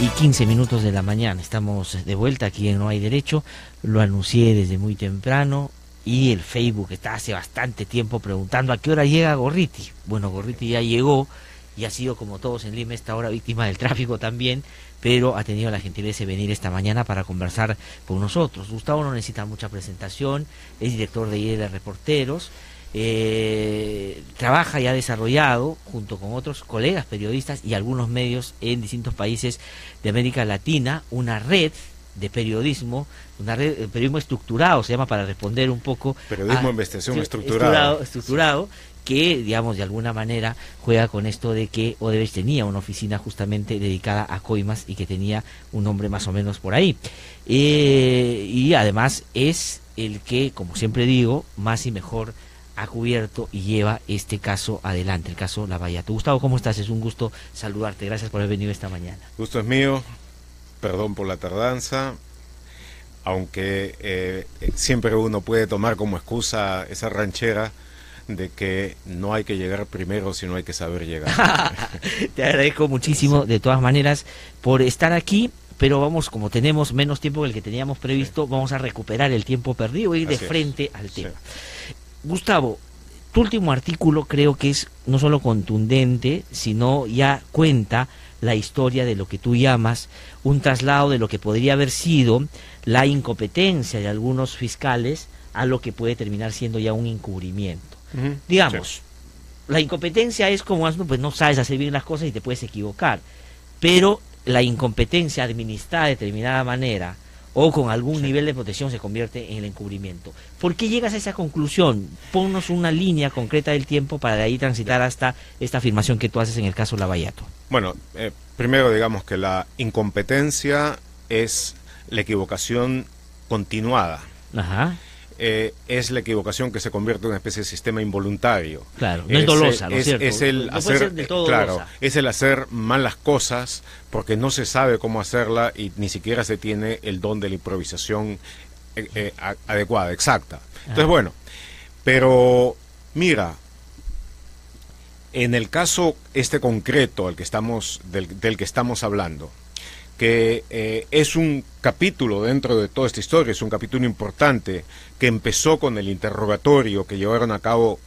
Y 15 minutos de la mañana, estamos de vuelta aquí en No Hay Derecho. Lo anuncié desde muy temprano y el Facebook está hace bastante tiempo preguntando a qué hora llega Gorriti. Bueno, Gorriti ya llegó y ha sido, como todos en Lima, esta hora víctima del tráfico también, pero ha tenido la gentileza de venir esta mañana para conversar con nosotros. Gustavo no necesita mucha presentación, es director de IEL Reporteros. Trabaja y ha desarrollado junto con otros colegas periodistas y algunos medios en distintos países de América Latina una red de periodismo, una red de periodismo estructurado, se llama, para responder un poco periodismo de investigación estructurado, que, digamos, de alguna manera juega con esto de que Odebrecht tenía una oficina justamente dedicada a coimas y que tenía un nombre más o menos por ahí, y además es el que, como siempre digo, más y mejor ha cubierto y lleva este caso adelante, el caso Lavallato. Gustavo, ¿cómo estás? Es un gusto saludarte, gracias por haber venido esta mañana. Gusto es mío, perdón por la tardanza, aunque siempre uno puede tomar como excusa esa ranchera de que no hay que llegar primero, sino hay que saber llegar. Te agradezco muchísimo, de todas maneras, por estar aquí, pero vamos, como tenemos menos tiempo que el que teníamos previsto, vamos a recuperar el tiempo perdido y ir de frente al tema. Gustavo, tu último artículo creo que es no solo contundente, sino ya cuenta la historia de lo que tú llamas un traslado de lo que podría haber sido la incompetencia de algunos fiscales a lo que puede terminar siendo ya un encubrimiento. Digamos, la incompetencia es como, pues no sabes hacer bien las cosas y te puedes equivocar, pero la incompetencia administrada de determinada manera o con algún nivel de protección se convierte en el encubrimiento. ¿Por qué llegas a esa conclusión? Ponnos una línea concreta del tiempo para de ahí transitar hasta esta afirmación que tú haces en el caso Lavallato. Bueno, primero digamos que la incompetencia es la equivocación continuada. Ajá. es la equivocación que se convierte en una especie de sistema involuntario. Claro, no es dolosa, ¿no es cierto? Es el no hacer, puede ser del todo claro, dolosa. es el hacer malas cosas porque no se sabe cómo hacerla y ni siquiera se tiene el don de la improvisación adecuada, exacta. Entonces, bueno, pero mira, en el caso concreto del que estamos hablando, que es un capítulo dentro de toda esta historia, es un capítulo importante que empezó con el interrogatorio que llevaron a cabo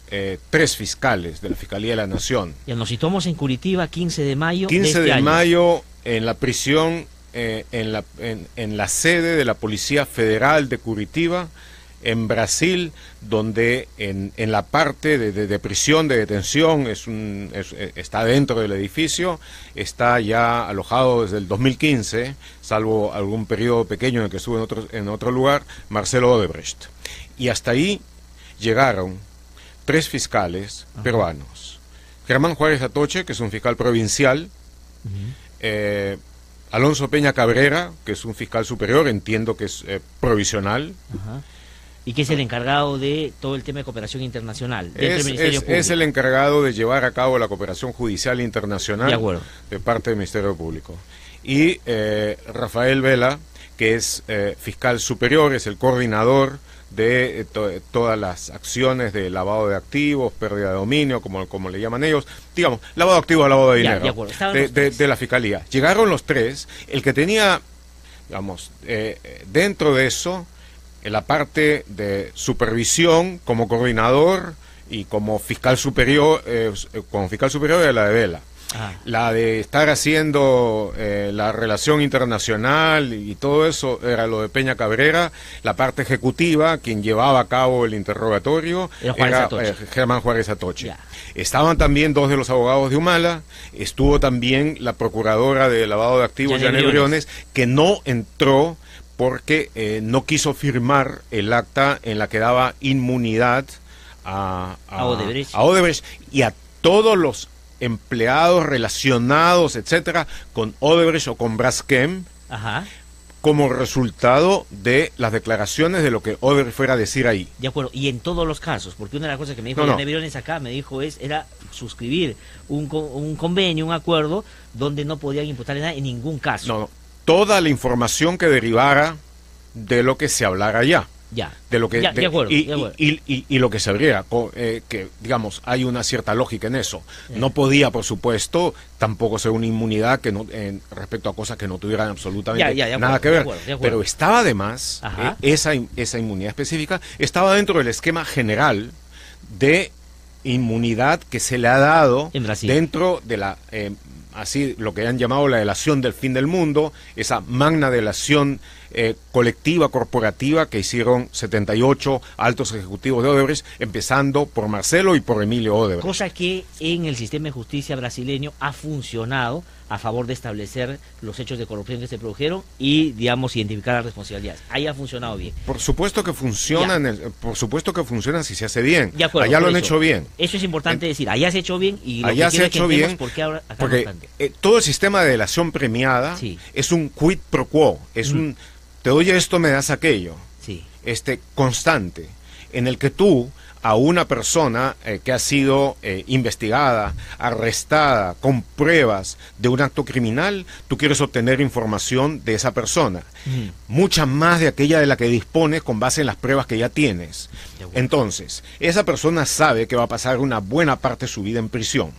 3 fiscales de la Fiscalía de la Nación. Ya nos situamos en Curitiba, 15 de mayo 15 de de año. mayo en la prisión, en la sede de la Policía Federal de Curitiba, en Brasil, donde en la parte de prisión, de detención, está dentro del edificio, está ya alojado desde el 2015, salvo algún periodo pequeño en el que estuvo en otro lugar, Marcelo Odebrecht. Y hasta ahí llegaron 3 fiscales peruanos. Germán Juárez Atoche, que es un fiscal provincial, Alonso Peña Cabrera, que es un fiscal superior, entiendo que es provisional, y que es el encargado de todo el tema de cooperación internacional dentro del Ministerio Público. Es el encargado de llevar a cabo la cooperación judicial internacional de parte del Ministerio Público. Y Rafael Vela, que es fiscal superior, es el coordinador de todas las acciones de lavado de activos, pérdida de dominio, como le llaman ellos, digamos, lavado de activos, lavado de dinero, de la Fiscalía. Llegaron los 3, el que tenía, digamos, dentro de eso, en la parte de supervisión como coordinador y como fiscal superior de la de Vela. La de estar haciendo la relación internacional y todo eso era lo de Peña Cabrera. La parte ejecutiva, quien llevaba a cabo el interrogatorio, era Germán Juárez Atoche. Estaban también 2 de los abogados de Humala, estuvo también la procuradora de lavado de activos, Janet Briones, que no entró porque no quiso firmar el acta en la que daba inmunidad a Odebrecht y a todos los empleados relacionados, etcétera, con Odebrecht o con Braskem, como resultado de las declaraciones de lo que Odebrecht fuera a decir ahí. De acuerdo, y en todos los casos, porque una de las cosas que me dijo Janet Briones acá, me dijo era suscribir un convenio, un acuerdo, donde no podían imputarle nada en ningún caso. No. Toda la información que derivara de lo que se hablara allá. De lo que de acuerdo, y lo que se abriera, que digamos hay una cierta lógica en eso. No podía, por supuesto, tampoco ser una inmunidad que no respecto a cosas que no tuvieran absolutamente nada que ver. Pero estaba además esa inmunidad específica estaba dentro del esquema general de inmunidad que se le ha dado dentro de la así lo que han llamado la delación del fin del mundo, esa magna delación colectiva, corporativa, que hicieron 78 altos ejecutivos de Odebrecht, empezando por Marcelo y por Emilio Odebrecht. Cosa que en el sistema de justicia brasileño ha funcionado a favor de establecer los hechos de corrupción que se produjeron y, digamos, identificar las responsabilidades. Ahí ha funcionado bien. Por supuesto que funciona, por supuesto que funciona si se hace bien. De acuerdo, allá lo han hecho bien. Eso es importante decir. Allá se ha hecho bien y allá se ha hecho bien porque todo el sistema de delación premiada es un quid pro quo, es un te doy esto, me das aquello, constante, en el que tú a una persona que ha sido investigada, arrestada, con pruebas de un acto criminal, tú quieres obtener información de esa persona, mucha más de aquella de la que dispones con base en las pruebas que ya tienes. Entonces, esa persona sabe que va a pasar una buena parte de su vida en prisión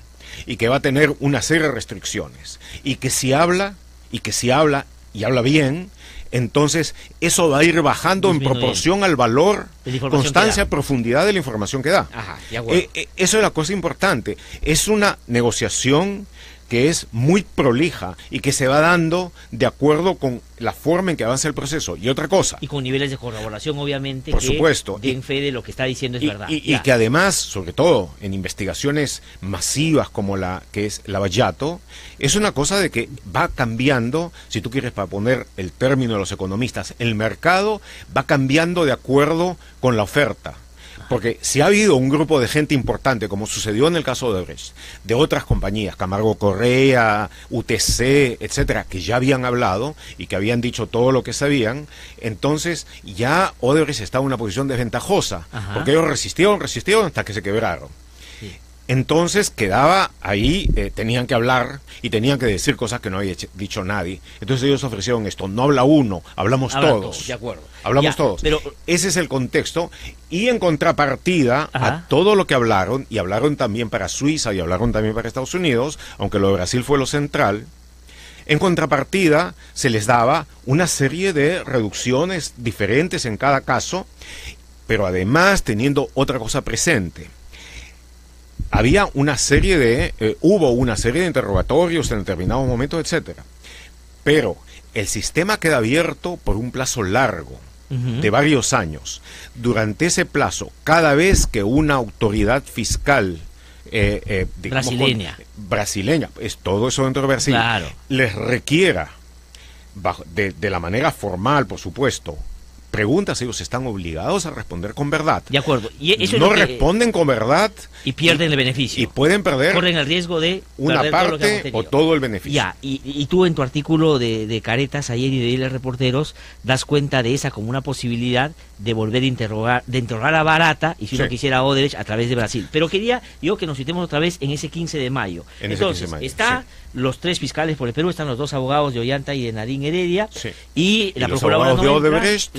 y que va a tener una serie de restricciones, y que si habla y habla bien, entonces eso va a ir bajando en proporción al valor, constancia, profundidad de la información que da. Eso es la cosa importante. Es una negociación que es muy prolija y que se va dando de acuerdo con la forma en que avanza el proceso. Y otra cosa. Y con niveles de corroboración, obviamente, por supuesto, den fe de lo que está diciendo es verdad. Y que además, sobre todo en investigaciones masivas como la que es Lavallato, es una cosa de que va cambiando, si tú quieres, para poner el término de los economistas, el mercado va cambiando de acuerdo con la oferta. Porque si ha habido un grupo de gente importante, como sucedió en el caso de Odebrecht, de otras compañías, Camargo Correa, UTC, etcétera, que ya habían hablado y que habían dicho todo lo que sabían, entonces ya Odebrecht estaba en una posición desventajosa, porque ellos resistieron hasta que se quebraron. Entonces quedaba ahí, tenían que hablar y tenían que decir cosas que no había dicho nadie. Entonces ellos ofrecieron esto, no habla uno, hablamos todos. De acuerdo. Hablamos todos. Pero ese es el contexto. Y en contrapartida a todo lo que hablaron, y hablaron también para Suiza y hablaron también para Estados Unidos, aunque lo de Brasil fue lo central, en contrapartida se les daba una serie de reducciones diferentes en cada caso, pero además teniendo otra cosa presente. Había una serie de, hubo una serie de interrogatorios en determinados momentos, etcétera. Pero el sistema queda abierto por un plazo largo, de varios años. Durante ese plazo, cada vez que una autoridad fiscal brasileña, es todo eso dentro de Brasil, les requiera, de la manera formal, por supuesto, preguntas, ellos están obligados a responder con verdad. De acuerdo. Y eso no es lo que, responden con verdad. Y pierden el beneficio. Y pueden perder. Corren el riesgo de una parte o todo el beneficio. Ya, y tú en tu artículo de Caretas ayer y de Dile Reporteros das cuenta de esa como una posibilidad de volver a interrogar a Barata, y si uno quisiera a Odebrecht, a través de Brasil. Pero quería yo que nos citemos otra vez en ese 15 de mayo. Entonces, está los 3 fiscales por el Perú, están los 2 abogados de Ollanta y de Nadine Heredia, y la procuradora de Odebrecht,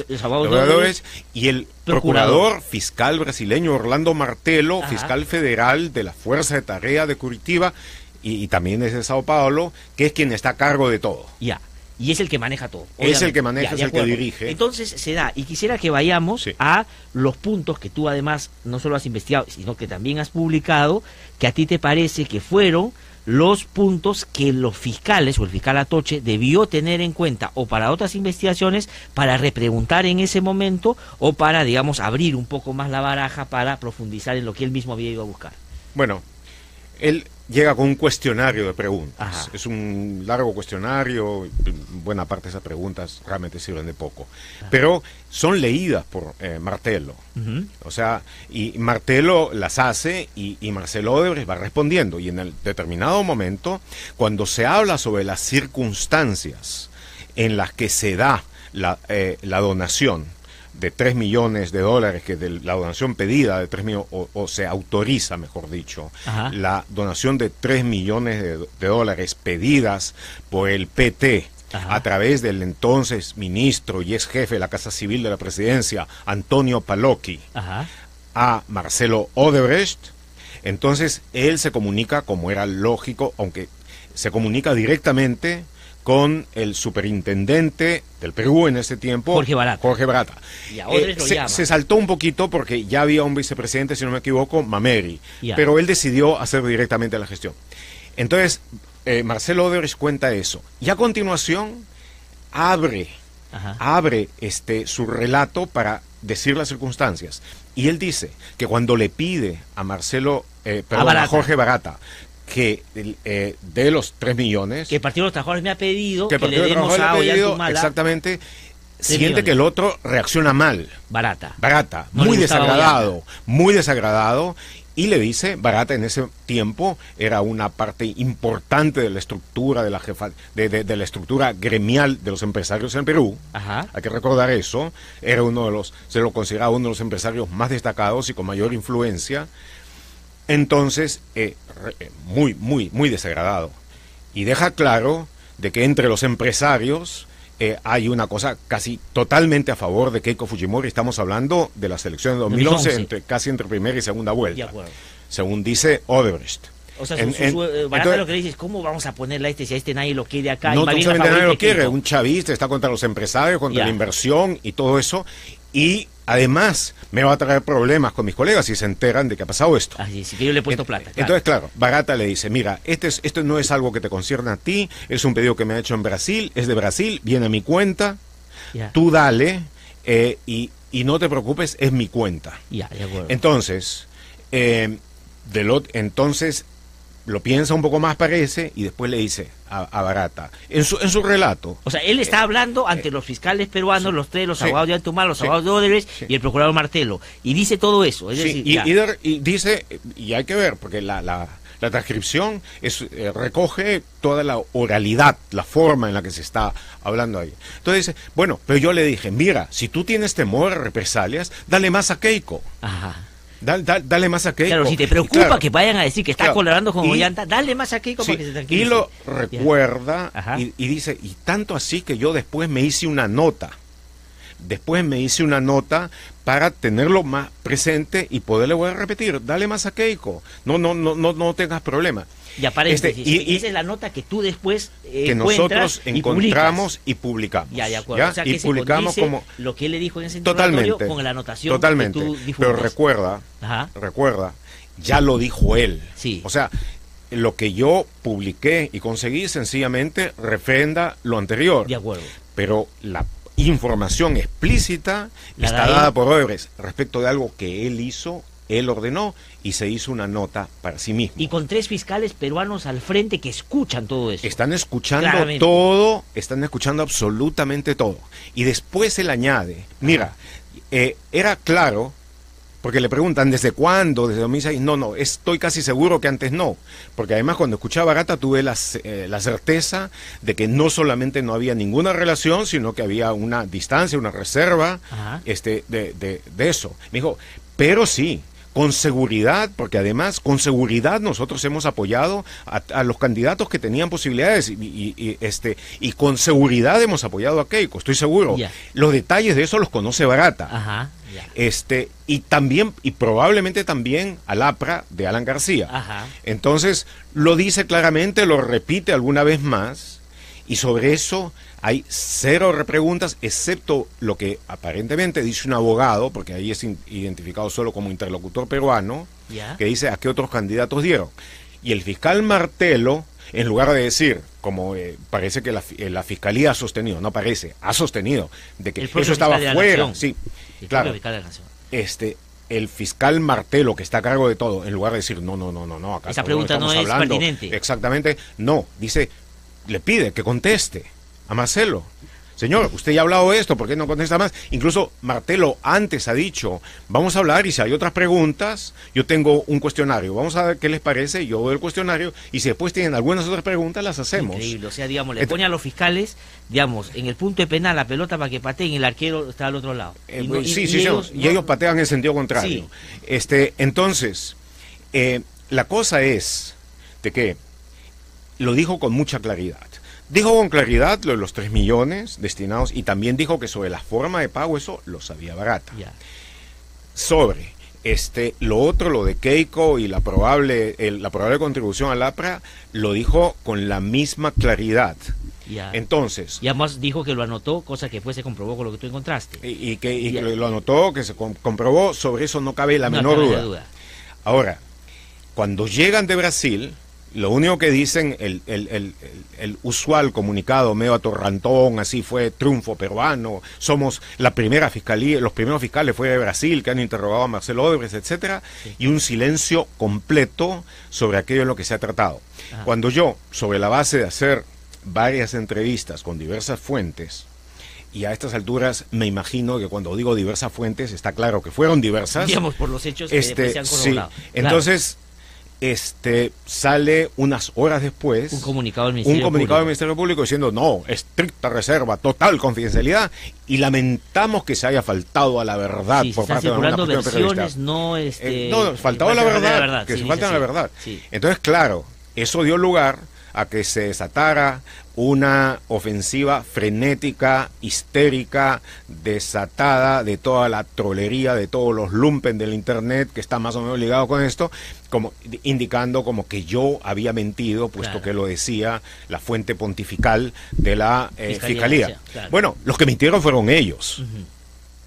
y el procurador fiscal brasileño Orlando Martelo, fiscal federal de la Fuerza de Tarea de Curitiba, y también es de Sao Paulo, que es quien está a cargo de todo. Ya. Y es el que maneja todo. Es el que maneja, es el que dirige. Entonces se da, y quisiera que vayamos a los puntos que tú además no solo has investigado, sino que también has publicado, que a ti te parece que fueron los puntos que los fiscales o el fiscal Atoche debió tener en cuenta, o para otras investigaciones, para repreguntar en ese momento, o para, digamos, abrir un poco más la baraja para profundizar en lo que él mismo había ido a buscar. Bueno, él llega con un cuestionario de preguntas. Es un largo cuestionario, buena parte de esas preguntas realmente sirven de poco, pero son leídas por Martelo. O sea, y Martelo las hace y Marcelo Odebrecht va respondiendo, y en el determinado momento, cuando se habla sobre las circunstancias en las que se da la donación de $3 millones, que de la donación pedida de 3 millones, o se autoriza, mejor dicho, la donación de $3 millones pedidas por el PT a través del entonces ministro y ex jefe de la Casa Civil de la Presidencia, Antonio Palocchi, a Marcelo Odebrecht. Entonces él se comunica, como era lógico, aunque se comunica directamente con el superintendente del Perú en ese tiempo, Jorge Barata. Y a Odebrecht lo llama. Se saltó un poquito porque ya había un vicepresidente, si no me equivoco, Mameri, pero él decidió hacer directamente la gestión. Entonces, Marcelo Odebrecht cuenta eso. Y a continuación, abre su relato para decir las circunstancias. Y él dice que cuando le pide a a Jorge Barata, que de los 3 millones... Que el Partido de los Trabajadores me ha pedido que le demos a Ollanta, exactamente, siente que el otro reacciona mal. Barata. Muy desagradado, y le dice, Barata en ese tiempo era una parte importante de la estructura de la estructura gremial de los empresarios en Perú. Hay que recordar eso. Era se lo consideraba uno de los empresarios más destacados y con mayor influencia. Entonces, muy desagradado. Y deja claro de que entre los empresarios hay una cosa casi totalmente a favor de Keiko Fujimori. Estamos hablando de las elecciones de 2011, casi entre primera y segunda vuelta, según dice Odebrecht. O sea, Barata lo que dice es, ¿cómo vamos a ponerle a este si a este nadie lo quiere acá? No, nadie lo quiere. Un chavista está contra los empresarios, contra la inversión y todo eso. Y además me va a traer problemas con mis colegas si se enteran de que ha pasado esto. Así que yo le he puesto plata. Entonces, claro, Barata le dice, mira, esto no es algo que te concierne a ti, es un pedido que me ha hecho en Brasil, es de Brasil, viene a mi cuenta, tú dale, y no te preocupes, es mi cuenta. De acuerdo. Entonces, lo piensa un poco más, parece, y después le dice a Barata, en su relato. O sea, él está hablando ante los fiscales peruanos, los tres, los abogados de Antumar, los abogados de Odebrecht y el procurador Martelo, y dice todo eso. Es decir, y dice, y hay que ver, porque la transcripción recoge toda la oralidad, la forma en la que se está hablando ahí. Entonces dice, bueno, pero yo le dije, mira, si tú tienes temor a represalias, dale más a Keiko. Ajá. Dale más a Keiko. Claro, si te preocupa que vayan a decir que está colaborando con Ollanta, dale más a Keiko para que se tranquilice. Y lo recuerda y dice, y tanto así que yo después me hice una nota. Para tenerlo más presente y poderle volver a repetir, dale más a Keiko. No tengas problema. Y aparece, y esa es la nota que tú después que nosotros encontramos y publicamos. Ya, de acuerdo. O sea, que publicamos como lo que él le dijo en ese interrogatorio con la anotación que tú difundes. Pero recuerda, ya lo dijo él. Sí. O sea, lo que yo publiqué y conseguí sencillamente refrenda lo anterior. De acuerdo. Pero la información explícita está dada por Odebrecht respecto de algo que él hizo, él ordenó y se hizo una nota para sí mismo. Y con 3 fiscales peruanos al frente que escuchan todo eso. Están escuchando todo, están escuchando absolutamente todo. Y después él añade, mira, era claro, porque le preguntan, ¿desde cuándo? ¿Desde 2006? No, estoy casi seguro que antes no. Porque además cuando escuchaba a Barata tuve la certeza de que no solamente no había ninguna relación, sino que había una distancia, una reserva de eso. Me dijo, pero sí, con seguridad, porque además con seguridad nosotros hemos apoyado a los candidatos que tenían posibilidades y con seguridad hemos apoyado a Keiko, estoy seguro. Los detalles de eso los conoce Barata. Y también, y probablemente también al APRA de Alan García. Entonces lo dice claramente, lo repite alguna vez más, y sobre eso hay 0 repreguntas, excepto lo que aparentemente dice un abogado, porque ahí es identificado solo como interlocutor peruano, que dice a qué otros candidatos dieron. Y el fiscal Martelo, en lugar de decir, como parece que la fiscalía ha sostenido, no parece, ha sostenido, de que eso estaba fuera. Sí, claro. El fiscal Martelo, que está a cargo de todo, en lugar de decir, no, acá esa pregunta no es pertinente. Exactamente, no, dice, le pide que conteste a Marcelo. Señor, usted ya ha hablado de esto, ¿por qué no contesta más? Incluso Martelo antes ha dicho, vamos a hablar y si hay otras preguntas, yo tengo un cuestionario, vamos a ver qué les parece, yo doy el cuestionario y si después tienen algunas otras preguntas, las hacemos. Increíble, o sea, digamos, le pone a los fiscales, digamos, en el punto de penal la pelota para que pateen y el arquero está al otro lado. Ellos patean en sentido contrario. Entonces, la cosa es de que lo dijo con mucha claridad. Dijo con claridad lo de los 3 millones destinados y también dijo que sobre la forma de pago eso lo sabía Barata. Sobre lo otro, lo de Keiko y la probable contribución al APRA, lo dijo con la misma claridad. Entonces, y además dijo que lo anotó, cosa que después se comprobó con lo que tú encontraste. Y que lo anotó, que se comprobó, sobre eso no cabe la menor duda. Ahora, cuando llegan de Brasil, lo único que dicen, el usual comunicado medio atorrantón, así fue triunfo peruano, somos la primera fiscalía, los primeros fiscales fue de Brasil que han interrogado a Marcelo Odebrecht, etcétera, y un silencio completo sobre aquello en lo que se ha tratado. Cuando yo, sobre la base de hacer varias entrevistas con diversas fuentes, y a estas alturas me imagino que cuando digo diversas fuentes, está claro que fueron diversas. Digamos, por los hechos que después se han corroborado. Sí. Entonces, sale unas horas después un comunicado del Ministerio Público diciendo no, estricta reserva, total confidencialidad y lamentamos que se haya faltado a la verdad por parte de una versiones, no faltado a la verdad, que se faltan a la verdad. Entonces, claro, eso dio lugar a que se desatara una ofensiva frenética, histérica, desatada de toda la trolería, de todos los lumpen del internet que está más o menos ligado con esto, como indicando como que yo había mentido, puesto que lo decía la fuente pontifical de la Fiscalía. Bueno, los que mintieron fueron ellos,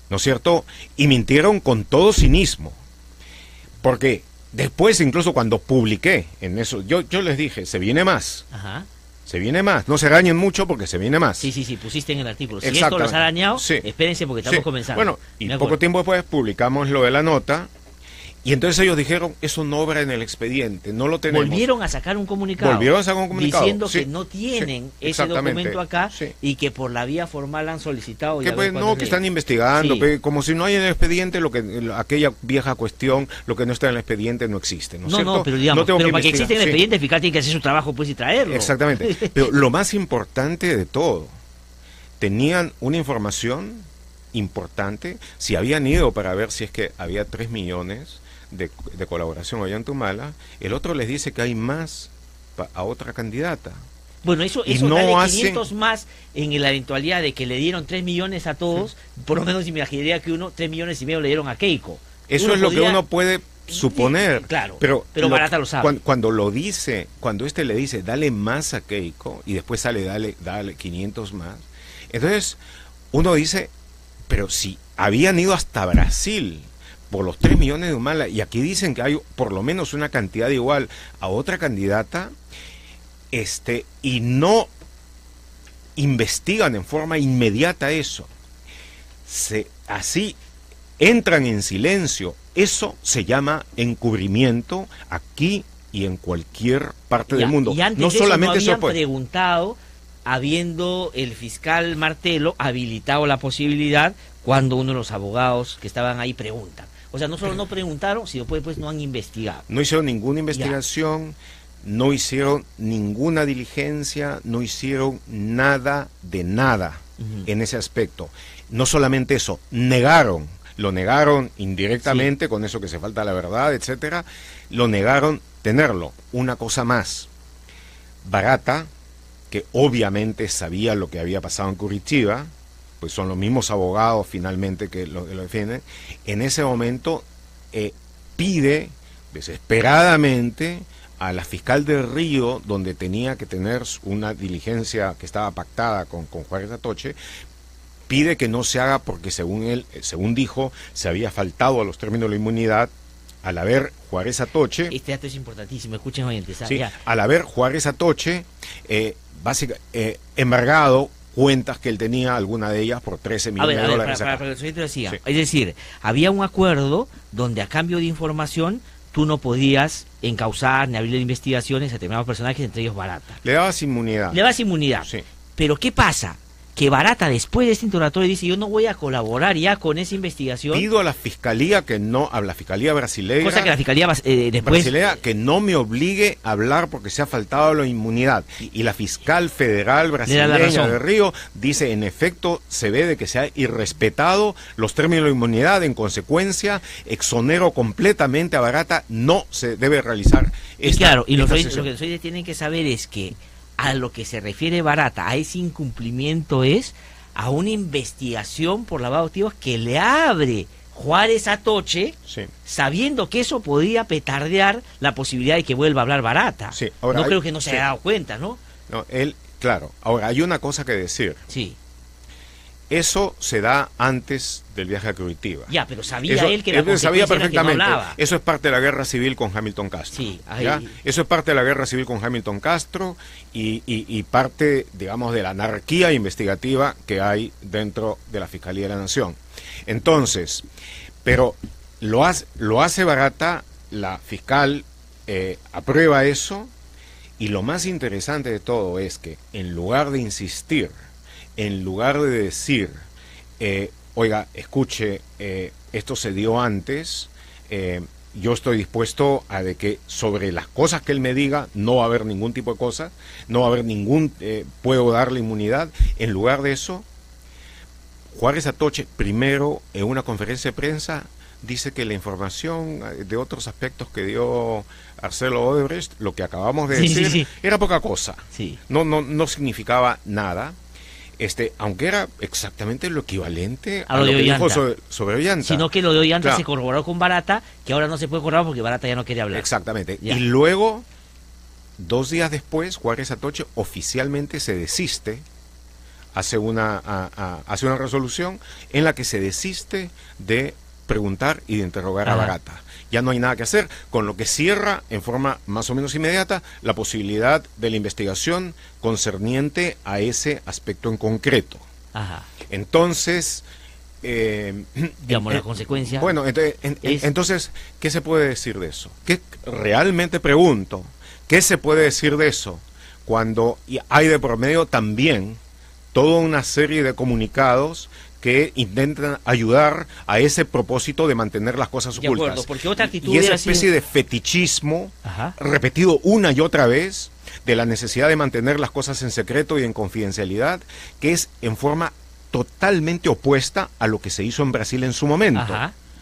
¿no es cierto? Y mintieron con todo cinismo, porque después, incluso cuando publiqué en eso, yo les dije, se viene más. Se viene más. No se arañen mucho porque se viene más. Sí, pusiste en el artículo. Si esto los ha arañado, espérense porque estamos comenzando. Bueno, y poco tiempo después publicamos lo de la nota Y entonces ellos dijeron, eso no obra en el expediente, no lo tenemos. Volvieron a sacar un comunicado. Diciendo que no tienen ese documento acá y que por la vía formal han solicitado. Que pues, no, que están investigando, como si no hay en el expediente aquella vieja cuestión, lo que no está en el expediente no existe, ¿no es cierto? No, pero digamos, pero para que exista en el expediente, el fiscal tiene que hacer su trabajo pues y traerlo. Exactamente. Pero lo más importante de todo, tenían una información importante, si habían ido para ver si es que había 3 millones de colaboración allá en Tumala, el otro les dice que hay más a otra candidata. Bueno, eso no dale 500 más en la eventualidad de que le dieron 3 millones a todos, por lo menos me imaginaría que 3,5 millones le dieron a Keiko. Eso es lo que uno puede suponer. Claro, pero Barata lo sabe. Cuando lo dice, cuando le dice, dale más a Keiko, y después sale, dale 500 más, entonces uno dice, pero si habían ido hasta Brasil por los 3 millones de Humala, y aquí dicen que hay por lo menos una cantidad igual a otra candidata, y no investigan en forma inmediata eso, así entran en silencio, eso se llama encubrimiento aquí y en cualquier parte del mundo. Y antes no de solamente eso no habían preguntado, habiendo el fiscal Martelo habilitado la posibilidad cuando uno de los abogados que estaban ahí preguntan. O sea, no solo no preguntaron, sino pues no han investigado. No hicieron ninguna investigación, no hicieron ninguna diligencia, no hicieron nada de nada en ese aspecto. No solamente eso, lo negaron indirectamente con eso que se falta la verdad, etcétera, lo negaron tenerlo. Una cosa más, Barata, que obviamente sabía lo que había pasado en Curitiba, pues son los mismos abogados finalmente que lo defienden, en ese momento pide desesperadamente a la fiscal de Río, donde tenía que tener una diligencia que estaba pactada con Juárez Atoche, pide que no se haga porque según él, según dijo, se había faltado a los términos de la inmunidad al haber Juárez Atoche. Este dato es importantísimo, escuchen oyentes. Sí, al haber Juárez Atoche embargado cuentas que él tenía, alguna de ellas por 13 millones de dólares. Para que el oyente decía, es decir, había un acuerdo donde a cambio de información tú no podías encausar ni abrir investigaciones a determinados personajes, entre ellos Barata. Le dabas inmunidad. Sí. Pero ¿qué pasa? Que Barata después de este interrogatorio dice, yo no voy a colaborar ya con esa investigación. Pido a la fiscalía a la fiscalía brasileña, cosa que la fiscalía después brasileña, que no me obligue a hablar porque se ha faltado la inmunidad. Y la fiscal federal brasileña de Río dice, en efecto, se ve de que se ha irrespetado los términos de inmunidad, en consecuencia, exonero completamente a Barata, no se debe realizar esta lo que los oyentes tienen que saber es que a lo que se refiere Barata, a ese incumplimiento es a una investigación por lavado de activos que le abre Juárez Atoche, sabiendo que eso podía petardear la posibilidad de que vuelva a hablar Barata. Ahora, creo que no se haya dado cuenta, ¿no? Claro. Ahora, hay una cosa que decir. Eso se da antes del viaje a Curitiba. Pero sabía él que la consecuencia sabía perfectamente. Era que no hablaba. Eso es parte de la guerra civil con Hamilton Castro. Eso es parte de la guerra civil con Hamilton Castro y parte, digamos, de la anarquía investigativa que hay dentro de la Fiscalía de la Nación. Entonces, pero lo hace Barata, la fiscal aprueba eso, y lo más interesante de todo es que en lugar de insistir, en lugar de decir, oiga, escuche, esto se dio antes, yo estoy dispuesto a de que sobre las cosas que él me diga no va a haber ningún tipo de cosa, no va a haber puedo darle inmunidad. En lugar de eso, Juárez Atoche, primero en una conferencia de prensa, dice que la información de otros aspectos que dio Arcelo Odebrecht, lo que acabamos de decir, era poca cosa, no significaba nada. Aunque era exactamente lo equivalente a lo que dijo sobre Ollanta. Sino que lo de Ollanta se corroboró con Barata, que ahora no se puede corroborar porque Barata ya no quiere hablar. Exactamente. Y luego, 2 días después, Juárez Atoche oficialmente se desiste, hace una resolución en la que se desiste de preguntar y de interrogar a Barata. Ya no hay nada que hacer, con lo que cierra en forma más o menos inmediata la posibilidad de la investigación concerniente a ese aspecto en concreto. Entonces, digamos, la consecuencia. Bueno, entonces, ¿qué se puede decir de eso? Realmente pregunto, ¿qué se puede decir de eso cuando hay de por medio también toda una serie de comunicados que intentan ayudar a ese propósito de mantener las cosas ocultas? De acuerdo, porque otra actitud y esa especie de fetichismo repetido una y otra vez de la necesidad de mantener las cosas en secreto y en confidencialidad, que es en forma totalmente opuesta a lo que se hizo en Brasil en su momento.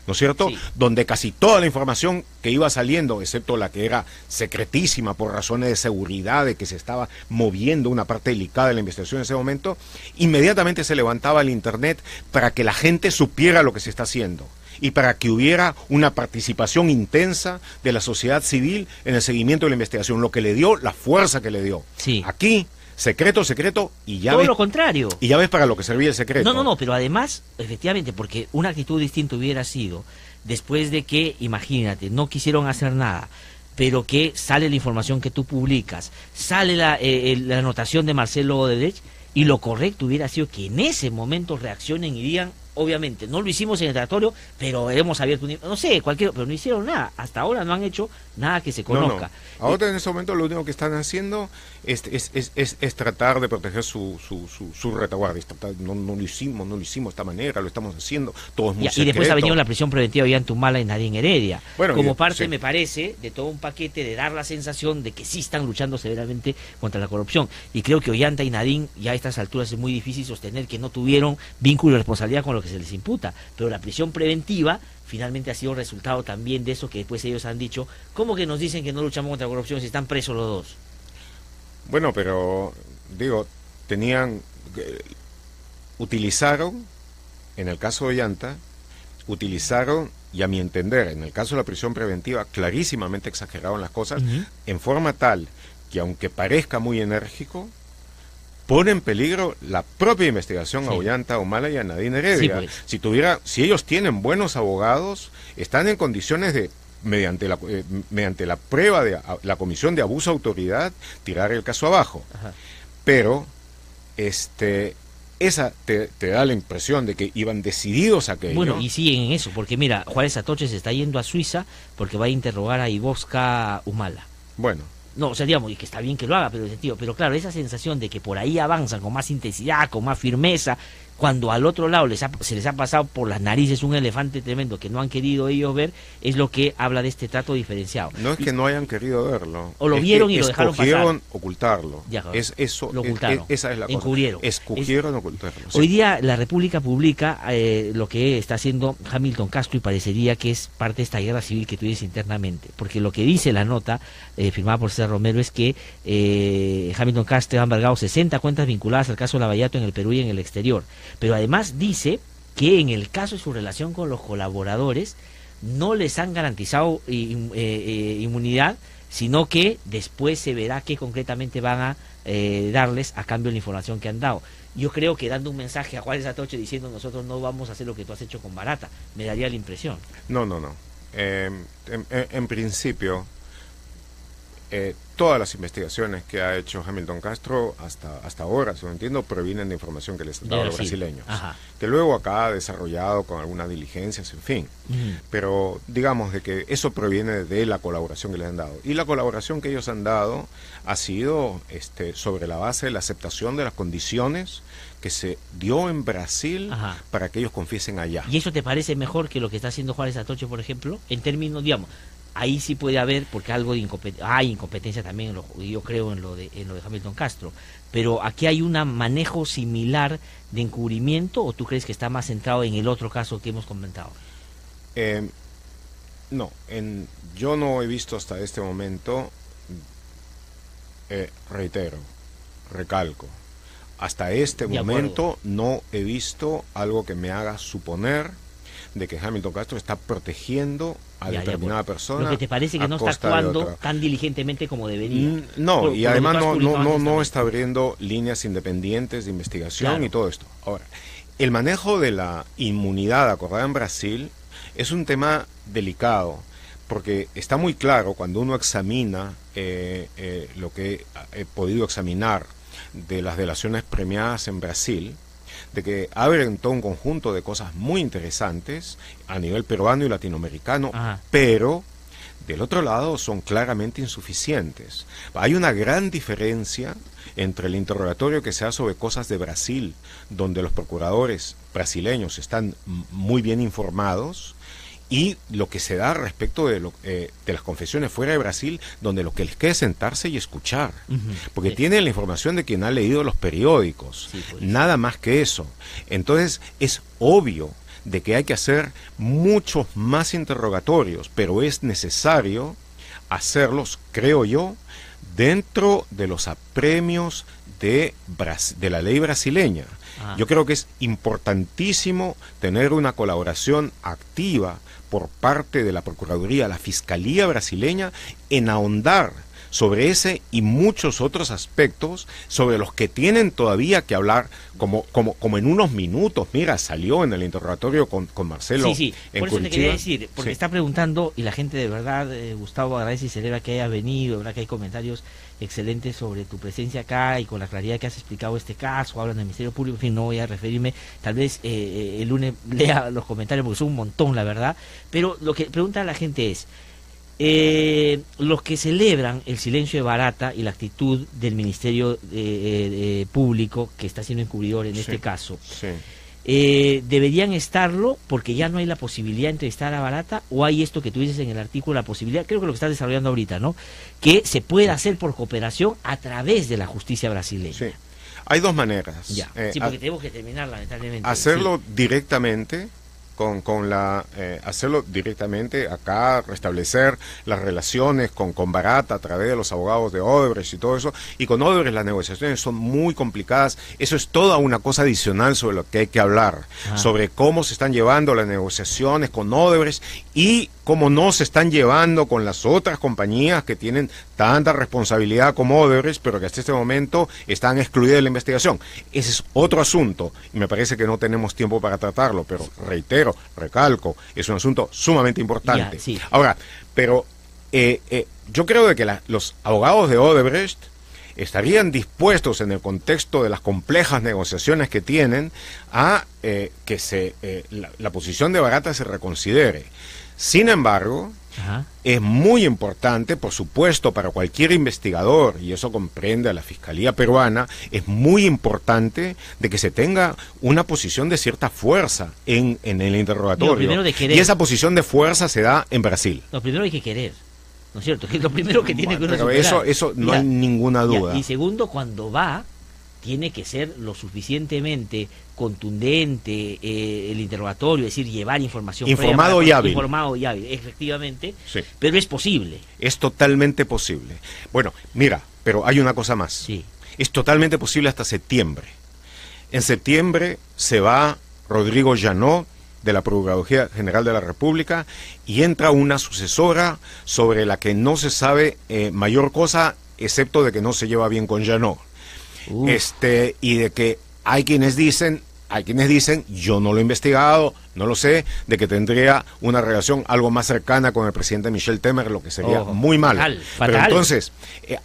¿No es cierto? Sí. Donde casi toda la información que iba saliendo, excepto la que era secretísima por razones de seguridad, de que se estaba moviendo una parte delicada de la investigación en ese momento, inmediatamente se levantaba el Internet para que la gente supiera lo que se está haciendo y para que hubiera una participación intensa de la sociedad civil en el seguimiento de la investigación, lo que le dio la fuerza que le dio. Sí. Aquí, secreto, y ya todo ves, lo contrario. Y ya ves para lo que servía el secreto. No, pero además, efectivamente, porque una actitud distinta hubiera sido, después de que, imagínate, no quisieron hacer nada, pero que sale la información que tú publicas, sale la anotación de Marcelo Odebrecht, y lo correcto hubiera sido que en ese momento reaccionen y digan, obviamente, no lo hicimos en el tratatorio, pero hemos abierto no sé, pero no hicieron nada. Hasta ahora no han hecho nada que se conozca. No. Ahora en ese momento lo único que están haciendo es tratar de proteger su retaguardia. No lo hicimos de esta manera, lo estamos haciendo, todo es muy secreto. Y después ha venido la prisión preventiva de Humala y Nadine Heredia. Bueno, como parte, me parece, de todo un paquete de dar la sensación de que sí están luchando severamente contra la corrupción. Y creo que Ollanta y Nadine, ya a estas alturas es muy difícil sostener que no tuvieron vínculo y responsabilidad con lo que se les imputa, pero la prisión preventiva finalmente ha sido resultado también de eso que después ellos han dicho. ¿Cómo que nos dicen que no luchamos contra la corrupción si están presos los dos? Bueno, pero digo, utilizaron, en el caso de Ollanta, y a mi entender, en el caso de la prisión preventiva, clarísimamente exageraron las cosas, en forma tal que aunque parezca muy enérgico, pone en peligro la propia investigación a Ollanta Humala y a Nadine Heredia. Sí, pues. Si ellos tienen buenos abogados, están en condiciones de, mediante la prueba de la comisión de abuso de autoridad, tirar el caso abajo. Pero esa te da la impresión de que iban decididos a que Bueno, y siguen en eso, porque mira, Juárez Atoche se está yendo a Suiza porque va a interrogar a Ivosca Humala. Bueno. No, o sea, digamos, y que está bien que lo haga, pero claro, esa sensación de que por ahí avanzan con más intensidad, con más firmeza, cuando al otro lado se les ha pasado por las narices un elefante tremendo que no han querido ellos ver, es lo que habla de este trato diferenciado. No es que no hayan querido verlo. O lo vieron y lo dejaron pasar. Escogieron ocultarlo. Lo ocultaron. Esa es la cosa. Escogieron ocultarlo. Sí. Hoy día la República publica lo que está haciendo Hamilton Castro y parecería que es parte de esta guerra civil que tú dices internamente. Porque lo que dice la nota firmada por César Romero es que Hamilton Castro ha embargado 60 cuentas vinculadas al caso Lavallato en el Perú y en el exterior. Pero además dice que en el caso de su relación con los colaboradores no les han garantizado inmunidad, sino que después se verá qué concretamente van a darles a cambio de la información que han dado. Yo creo que dando un mensaje a Juárez Atoche diciendo nosotros no vamos a hacer lo que tú has hecho con Barata, me daría la impresión. No. En principio, todas las investigaciones que ha hecho Hamilton Castro hasta ahora, si no entiendo, provienen de información que les han dado los brasileños, que luego acá ha desarrollado con algunas diligencias, en fin. Pero digamos de que eso proviene de la colaboración que les han dado. Y la colaboración que ellos han dado ha sido sobre la base de la aceptación de las condiciones que se dio en Brasil para que ellos confiesen allá. ¿Y eso te parece mejor que lo que está haciendo Juárez Atoche, por ejemplo? En términos, digamos, ahí sí puede haber, porque algo de hay incompetencia también, yo creo, en lo de Hamilton Castro, pero aquí hay un manejo similar de encubrimiento, ¿o tú crees que está más centrado en el otro caso que hemos comentado? No, yo no he visto hasta este momento, recalco, hasta este momento no he visto algo que me haga suponer de que Hamilton Castro está protegiendo a determinada persona. Lo que te parece que no está actuando tan diligentemente como debería. No, y además no está abriendo líneas independientes de investigación y todo esto. Ahora, el manejo de la inmunidad acordada en Brasil es un tema delicado, porque está muy claro cuando uno examina lo que he podido examinar de las delaciones premiadas en Brasil, de que abren todo un conjunto de cosas muy interesantes a nivel peruano y latinoamericano, pero del otro lado son claramente insuficientes. Hay una gran diferencia entre el interrogatorio que se hace sobre cosas de Brasil, donde los procuradores brasileños están muy bien informados, y lo que se da respecto de las confesiones fuera de Brasil, donde lo que les queda es sentarse y escuchar, porque tienen la información de quien ha leído los periódicos, nada más que eso. Entonces es obvio de que hay que hacer muchos más interrogatorios, pero es necesario hacerlos, creo yo, dentro de los apremios de la ley brasileña. Yo creo que es importantísimo tener una colaboración activa por parte de la Procuraduría, la Fiscalía brasileña, en ahondar sobre ese y muchos otros aspectos sobre los que tienen todavía que hablar, como en unos minutos. Mira, salió en el interrogatorio con Marcelo. Sí, por eso te quería decir, porque está preguntando, y la gente de verdad, Gustavo, agradece y celebra que haya venido, verdad que hay comentarios excelentes sobre tu presencia acá y con la claridad que has explicado este caso, hablan del Ministerio Público, en fin, no voy a referirme, tal vez el lunes lea los comentarios porque son un montón, la verdad, pero lo que pregunta la gente es, los que celebran el silencio de Barata y la actitud del Ministerio Público, que está siendo encubridor en este caso, ¿deberían estarlo porque ya no hay la posibilidad de entrevistar a Barata, o hay esto que tú dices en el artículo, la posibilidad, creo que lo que estás desarrollando ahorita, ¿no?, que se puede hacer por cooperación a través de la justicia brasileña? Sí, hay dos maneras. Sí, porque tenemos que terminar, lamentablemente. Hacerlo directamente hacerlo directamente acá, restablecer las relaciones con Barata a través de los abogados de Odebrecht y todo eso, y con Odebrecht las negociaciones son muy complicadas. Eso es toda una cosa adicional sobre lo que hay que hablar, sobre cómo se están llevando las negociaciones con Odebrecht y cómo no se están llevando con las otras compañías que tienen tanta responsabilidad como Odebrecht, pero que hasta este momento están excluidas de la investigación. Ese es otro asunto, y me parece que no tenemos tiempo para tratarlo, pero recalco, es un asunto sumamente importante. Ahora, pero yo creo de que los abogados de Odebrecht estarían dispuestos, en el contexto de las complejas negociaciones que tienen, a que la posición de Barata se reconsidere. Sin embargo, es muy importante, por supuesto, para cualquier investigador, y eso comprende a la Fiscalía peruana, es muy importante de que se tenga una posición de cierta fuerza en el interrogatorio. Y esa posición de fuerza se da en Brasil. Lo primero hay que querer, ¿no es cierto? Que es lo primero que tiene que uno superar. Pero eso no hay ninguna duda. Y segundo, cuando va, tiene que ser lo suficientemente contundente el interrogatorio, es decir, llevar información informado y hábil, efectivamente, pero es posible. Es totalmente posible. Bueno, mira, pero hay una cosa más. Es totalmente posible hasta septiembre. En septiembre se va Rodrigo Janot de la Procuraduría General de la República y entra una sucesora sobre la que no se sabe mayor cosa, excepto de que no se lleva bien con Janot. Y de que hay quienes dicen, yo no lo he investigado, no lo sé, de que tendría una relación algo más cercana con el presidente Michel Temer, lo que sería muy mal. Fatal. Pero entonces,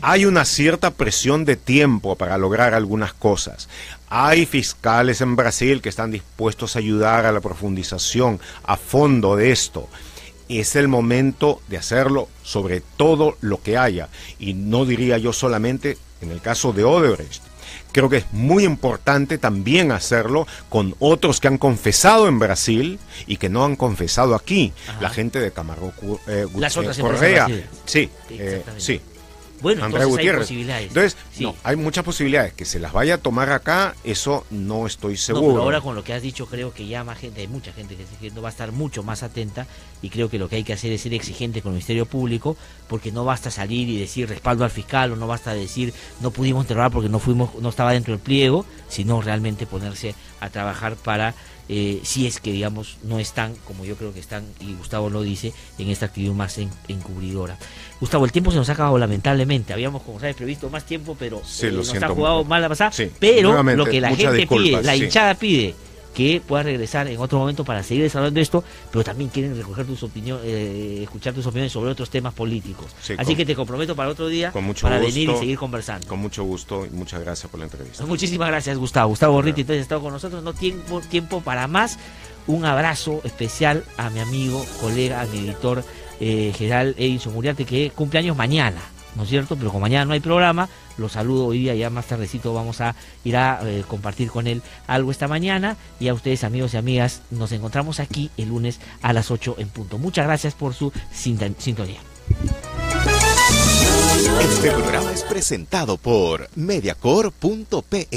hay una cierta presión de tiempo para lograr algunas cosas. Hay fiscales en Brasil que están dispuestos a ayudar a la profundización a fondo de esto. Es el momento de hacerlo sobre todo lo que haya. Y no diría yo solamente en el caso de Odebrecht. Creo que es muy importante también hacerlo con otros que han confesado en Brasil y que no han confesado aquí. La gente de Camargo Correa. Sí. Bueno, Andrés entonces Gutiérrez. hay posibilidades. Entonces, no, hay muchas posibilidades. Que se las vaya a tomar acá, eso no estoy seguro. No, pero ahora con lo que has dicho, creo que ya más gente, hay mucha gente que va a estar mucho más atenta, y creo que lo que hay que hacer es ser exigente con el Ministerio Público, porque no basta salir y decir respaldo al fiscal, o no basta decir no pudimos interrogar porque no estaba dentro del pliego, sino realmente ponerse a trabajar para si es que, digamos, no están, como yo creo que están, y Gustavo lo dice, en esta actividad más encubridora. Gustavo, el tiempo se nos ha acabado lamentablemente. Habíamos, como sabes, previsto más tiempo, pero nos ha jugado mal la pasada. Pero lo que la gente pide, la hinchada pide, que puedas regresar en otro momento para seguir desarrollando esto, pero también quieren recoger tus opiniones, escuchar tus opiniones sobre otros temas políticos. Sí, así que te comprometo para otro día para venir y seguir conversando. Con mucho gusto y muchas gracias por la entrevista. Muchísimas gracias, Gustavo. Gustavo Gorriti, entonces, ha estado con nosotros. No tiempo para más. Un abrazo especial a mi amigo, colega, a mi editor general Edinson Uriarte, que cumple años mañana, ¿no es cierto? Pero como mañana no hay programa, lo saludo hoy día, ya más tardecito vamos a ir a compartir con él algo esta mañana. Y a ustedes, amigos y amigas, nos encontramos aquí el lunes a las 8 en punto. Muchas gracias por su sintonía. Este programa es presentado por Mediacorp.pe.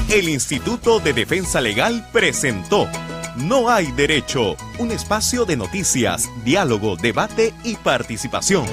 El Instituto de Defensa Legal presentó No hay derecho, un espacio de noticias, diálogo, debate y participación.